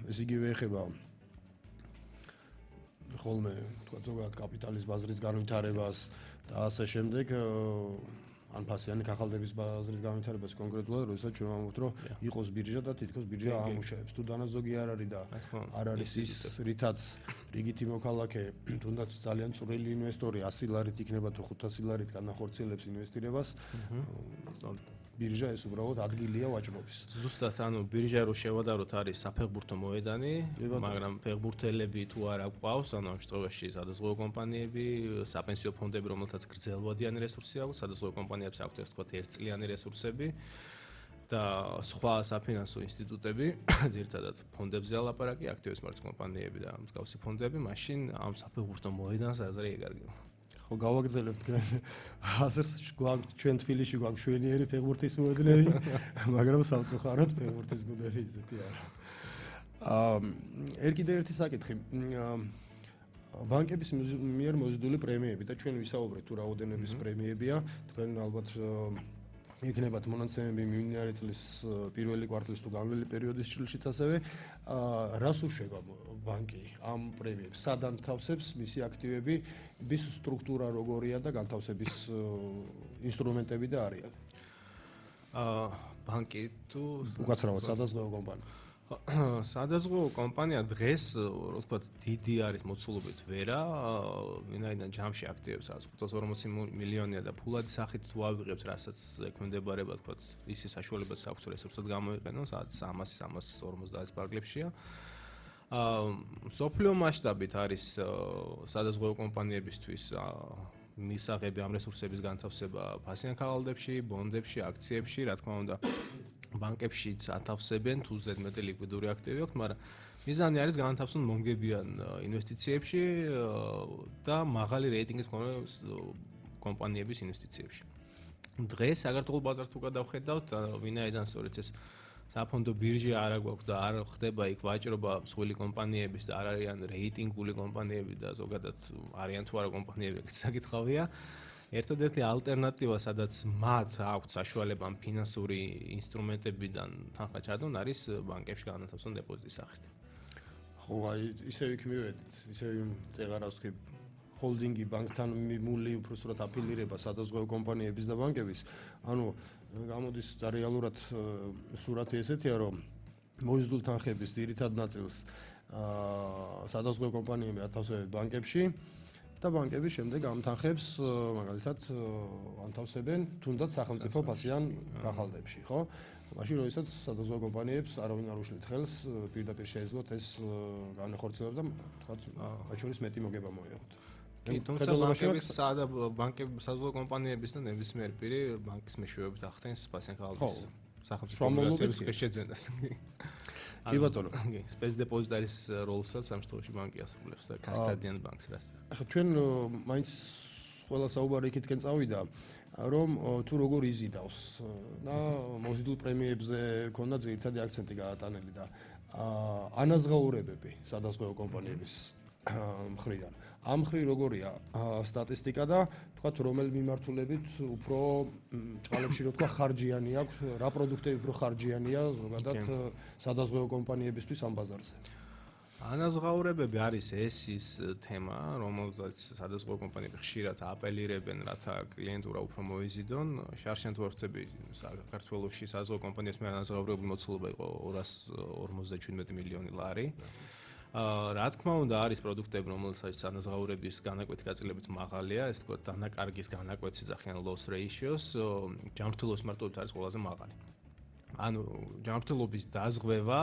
ეს იგივე ეხება ხოლმე, ვთქვათ, ზოგადად კაპიტალის ბაზრის განვითარებას და ასე შემდეგ, ან ფასიანი კახალდების ბაზრის განვითარებას კონკრეტულად, როდესაც ჩვენ ვამბობთ, რომ იყოს ბირჟა და თითქოს ბირჟა ამუშავებს. თუ დანაზოგი არ არის და არ არის ის, რითაც რიგითი მოქალაქე, თუნდაც ძალიან წვრილი ინვესტორი 100 ლარით იქნება თუ 500 ლარით განახორციელებს ინვესტირებას, ბირჟა ეს უბრალოდ ადგილია ვაჭრობის. ზუსტად, ანუ ბირჟა რო შევადაროთ არის საფეხბურთო მოედანი, მაგრამ ფეხბურთელები თუ არა გვყავს, ანუ ამ შემთხვევაში სადაზღვევო კომპანიები, საფენსიო ფონდები, რომელთაც გრძელვადიანი რესურსი აქვს, სადაზღვევო კომპანიებს აქვთ ასე ვთქვათ ერთწლიანი რესურსები და სხვა საფინანსო ინსტიტუტები, ძირითადად ფონდებზე ალაპარაკი, აქტივის მართვის კომპანიები და მსგავსი ფონდები, მაშინ ამ საფეხბურთო მოედანს აზრი ეგარგება. ხო, გავაგრძელებთ აზრს, ჩვენ თბილისში გვაქვს შვენიერი ფეხბურთის მოედნები, მაგრამ სამწუხაროდ ფეხბურთის გუნდები ისეთი არა. კიდევ ერთი საკითხი. ბანკების მიერ მოზიდული პრემიები და ჩვენ ვისაუბრეთ თუ რაოდენობის პრემიებია, თქვენ ალბათ იქნებათ მონაცემები მიმდინარე წლის პირველი კვარტალის თუ განვლილი პერიოდის ჭრილშიც ასევე, რას უშვება ბანკი ამ პრემიებს, სად ანთავსებს მისი აქტივები, ის სტრუქტურა როგორია და განთავსების ინსტრუმენტები და არიან. ბანკი თუ უკაცრავად სადაზღვევო კომპანია. სადაზღვევო კომპანია დღეს, რა ვთქვათ, დიდი არის მოცულობით ვერა, ვინაიდან ჯამში აქტივებს 540 მილიონია და ფულადი სახით თუ ავიღებს, რასაც ექვემდებარება, ვთქვათ, ისი საშუალებაც აქვს რესურსად გამოიყენოს, 100-150 პარგლებშია. სოფლიო მასშტაბით არის სადაზღვევო კომპანიებისთვის მისაღები ამ რესურსების განთავსება ფასიან ქაღალდებში, ბონდებში, აქციებში, რა თქმა უნდა, ბანკებშიც ათავსებენ თუ ზედმეტი ლიკვიდური აქტივი აქვს, მაგრამ მიზანი არის განთავსონ მომგებიან ინვესტიციებში და მაღალი რეიტინგის მქონე კომპანიების ინვესტიციებში. დღეს საქართველოს ბაზარს თუ გადავხედავთ, ვინაიდან სწორედ ეს საფონდო ბირჟა არ გვაქვს და არ ხდება იქ ვაჭრობა მსხვილი კომპანიების და არ არიან რეიტინგული კომპანიები და ზოგადად არიან თუ არა კომპანიები საკითხავია. ერთადერთი ალტერნატივა, სადაც მათ აქვს საშუალება ფინანსური ინსტრუმენტებიდან თანხა ჩადონ, არის ბანკებში განათავსონ დეპოზიტის სახით. ხო, აი ისევ იქ მივედით, ისევ წეღარავს კი ჰოლდინგი ბანკთან მიმული უბრალოდ აფილირება სადაზღვევო კომპანიების და ბანკების. ანუ გამოდის რეალურად სურათი ესეთია, რომ მოზიდულ თანხების ძირითად ნაწილს სადაზღვევო კომპანიები ათავსებენ ბანკებში და ბანკები შემდეგ ამ თანხებს მაგალითად ანთავსებენ თუნდაც სახელმწიფო ფასიან გახალდებში, ხო? მაშინ როდესაც სადაზღვევო კომპანიებს არავინ არ უშლით ხელს, პირდაპირ შეეძლოთ ეს განახორციელოს და თქვათ მათ შორის მეტი მოგება მოეღოთ. კი, თუმცა ბანკების სადაზღვევო კომპანიების და ნებისმიერ პირი ბანკის მეშვეობით ახდენს ფასიან გახალდებს. სახელმწიფო адმინისტრაციის შეძენას. კი ბატონო. სპეცდეპოზიტარის როლსაც ამ შემთხვევაში ბანკი ასრულებს და კასტადიან ბანკს რაც. ახლა ჩვენ მაინც ყველა საუბარი იქითკენ წავიდა, რომ თუ როგორ იზიდავს და მოზიდულ პრემიებზე ქონდა ძირითადი აქცენტი გაატანილი და ანაზღაურებები სადაზღვევო კომპანიების მხრიდან. ამ მხრივ როგორია სტატისტიკა და თქვათ რომელ მიმართულებით უფრო ჭყალებში რო თქვა ხარჯიანი აქვს, რა პროდუქტები უფრო ხარჯიანია ზოგადად სადაზღვევო კომპანიებისთვის ამ ბაზარზე. ანაზღაურებები არის ის თემა, რომელზეც სადაზღვევო კომპანიები ხშირად აპელირებენ, რათა კლიენტურა უფრო მოიზიდონ. შარშანთვარსები საქართველოში სადაზღვევო კომპანიებს მე ანაზღაურებული მოცულობა იყო 257 მილიონი ლარი. რა თქმა უნდა არის პროდუქტები, რომელსაც ანაზღაურების განაკვეთი გაწილებით მაღალია, ეს თქო დანაკარგის განაკვეთს ეძახიან loss ratios, ჯანმრთელობის მარტივად არის ყველაზე მაღალი. ანუ ჯანმრთელობის დაზღვევა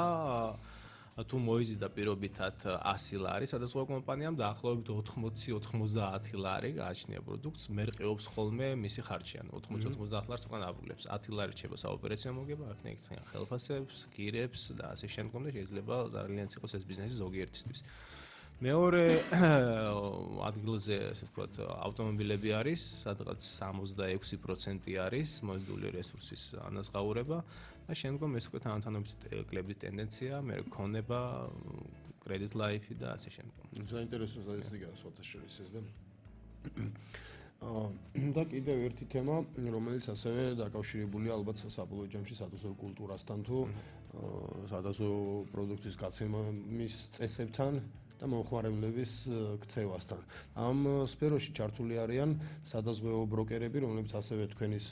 თუ მოიზიდა პირობითად 100 ლარი სადაზღვევო კომპანიამ და ახლობით 80-90 ლარი გააჩნია პროდუქტს, მერყეობს ხოლმე მისი ხარჯი, ანუ 80-90 ლარს უკან აბრუნებს. 10 ლარი რჩება საოპერაციო მოგება, აქ იქნება ხელფასებს, გირებს და ასე შემდგომ და შეიძლება ძალიან იყოს ეს ბიზნესი ზოგიერთისთვის. მეორე ადგილზე, ასე ვთქვათ, ავტომობილები არის, სადღაც 66% არის მოზიდული რესურსის ანაზღაურება და შემდგომ ეს უკვე თანათანობით კლების ტენდენცია, მე ქონება, კრედიტ ლაიფი და ასე შემდგომ. საინტერესო სტატისტიკაა სხვათა შორის ეს და და კიდევ ერთი თემა, რომელიც ასევე დაკავშირებულია ალბათ საბოლოო ჯამში სადაზღვევო კულტურასთან თუ სადაზღვევო პროდუქტის გაცემის წესებთან და მომხმარებლების ქცევასთან. ამ სფეროში ჩართული არიან სადაზღვევო ბროკერები, რომლებიც ასევე თქვენის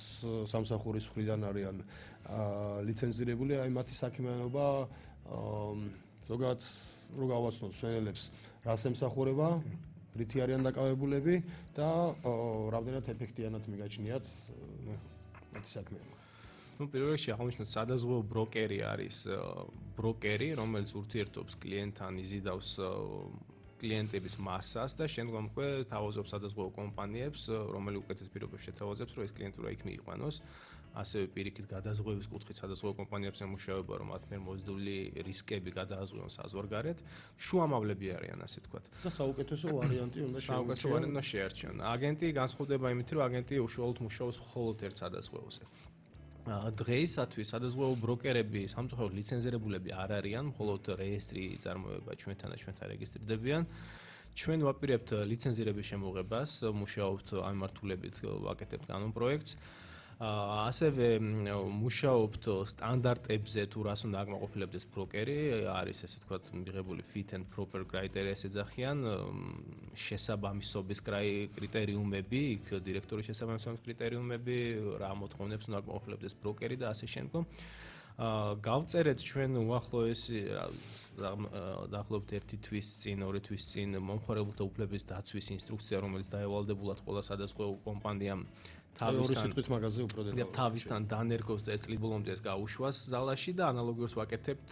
სამსახურის მხრიდან არიან ლიცენზირებული, აი მათი საქმიანობა ზოგადად რო გავაცნოთ მშენელებს რას ემსახურება, რითი არიან დაკავებულები და რამდენად ეფექტიანად მიგაჩნიათ მათი საქმიანობა. ნუ პირველ რიგში აღნიშნოთ სადაზღვევო ბროკერი არის ბროკერი, რომელიც ურთიერთობს კლიენტთან, იზიდავს კლიენტების მასას და შემდგომ უკვე თავაზობს სადაზღვევო კომპანიებს, რომელიც უკეთეს პირობებს შეთავაზებს, რომ ეს კლიენტურა იქ მიიყვანოს. ასევე პირიქით გადაზღვევის კუთხით სადაზღვევო კომპანიებს ემუშავება, რომ მათ მიერ მოზიდული რისკები გადააზღვიონ საზღვარგარეთ. შუამავლები არიან, ასე ვთქვათ. და საუკეთესო ვარიანტი უნდა შეარჩიონ. აგენტი განსხვავდება იმით, რომ აგენტი უშუალოდ მუშაობს მხოლოდ ერთ სადაზღვევოზე. დღეისათვის სადაზღვევო ბროკერები სამწუხაროდ ლიცენზირებულები არ არიან, მხოლოდ რეესტრი წარმოება ჩვენთან და ჩვენთან რეგისტრირდებიან. ჩვენ ვაპირებთ ლიცენზირების შემოღებას, მუშაობთ ამ მიმართულებით, ვაკეთებთ კანონ პროექტს. ასევე მუშაობთ სტანდარტებზე, თუ რას უნდა აკმაყოფილებდეს ბროკერი, არის ესე ვთქვათ მიღებული fit and proper criteria-ს ეძახიან, შესაბამისობის კრიტერიუმები, იქ დირექტორის შესაბამისობის კრიტერიუმები, რა მოთხოვნებს უნდა აკმაყოფილებდეს ბროკერი და ასე შემდგომ. გავწერეთ ჩვენ უახლოესი დაახლოებით 1 თვის წინ, 2 თვის წინ მომხმარებელთა უფლების დაცვის ინსტრუქცია, რომელიც დაევალდებულად ყველა სადაზღვევო კომპანიამ თავისთან დანერგოს და წლის ბოლომდე ეს გაუშვას ზალაში და ანალოგიურს ვაკეთებთ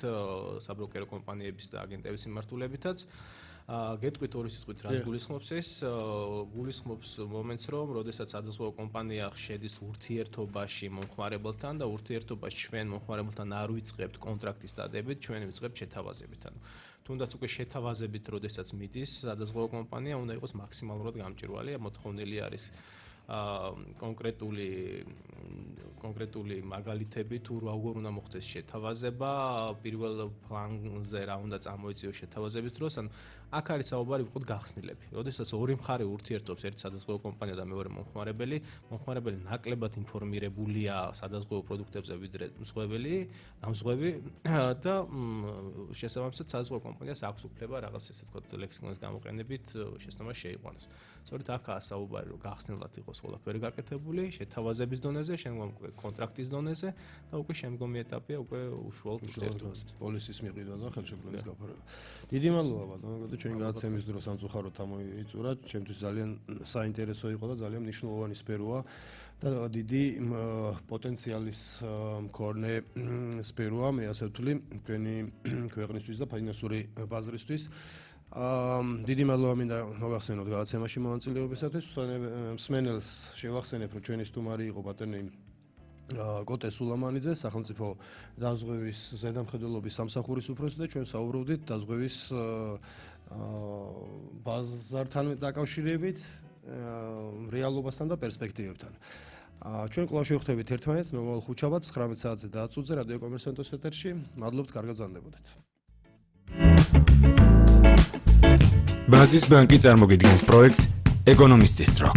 საბროკერო კომპანიების და აგენტების მიმართულებითაც. გეტყვით ორი სიტყვით რა გულისხმობს ეს? გულისხმობს მომენტს, რომ როდესაც სადაზღვევო კომპანია შედის ურთიერთობაში მომხმარებელთან და ურთიერთობაში ჩვენ მომხმარებელთან არ ვიწყებთ კონტრაქტის დადებით, ჩვენ ვიწყებთ შეთავაზებით. ანუ თუნდაც უკვე შეთავაზებით, როდესაც მიდის სადაზღვევო კომპანია, უნდა იყოს მაქსიმალურად გამჭვირვალე, მოთხოვნილი არის კონკრეტული მაგალითები თუ როგორ უნდა მოხდეს შეთავაზება, პირველ ფლანგზე რა უნდა წამოიწიოს შეთავაზების დროს, ან აქ არის საუბარი უყოდ გახსნილები. როდესაც ორი მხარე ურთიერთობს, ერთი სადაზღვევო კომპანია და მეორე მომხმარებელი ნაკლებად ინფორმირებულია სადაზღვევო პროდუქტებზე ვიდრე მსხვევი და შესაბამისად სადაზღვევო კომპანიას აქვს უფლება რაღაც ესე ვთქვათ ლექსიკონის გამოყენებით შეცდომა შეიყვანოს. სწორედ აქაა საუბარი, რომ გახსნილად იყოს ყველაფერი გაკეთებული, შეთავაზების დონეზე, შემდგომ კონტრაქტის დონეზე და უკვე შემდგომი ეტაპია უკვე უშუალოდ პოლისის მიყიდვა და ხელშეკრულების გაფორმება. დიდი მადლობა ბატონო კოტე, ჩვენი გადაცემის დრო სამწუხაროდ ამოიწურა, ჩემთვის ძალიან საინტერესო იყო და ძალიან მნიშვნელოვანი სფეროა და დიდი პოტენციალის მქონე სფეროა, მე ასე ვთვლი, თქვენი ქვეყნისთვის და ფინანსური ბაზრისთვის. დიდი მადლობა მინდა მოგახსენოთ გადაცემაში მონაწილეობისათვის. მსმენელს შევახსენებ, რომ ჩვენი სტუმარი იყო ბატონი კოტე სულამანიძე, სახელმწიფო დაზღვევის ზედამხედველობის სამსახურის უფროსი და ჩვენ საუბრობდით დაზღვევის ბაზართან დაკავშირებით, რეალობასთან და პერსპექტივებთან. ჩვენ კვლავ შევხვდებით ერთმანეთს მომავალ ხუთშაბათს 19 საათზე დააწუძე რადიო კომერსანტის ეთერში. მადლობთ, კარგად გრძანდებოდეთ. ბაზის ბანკი წარმოგიდგენს პროექტ ეკონომისტის დრო.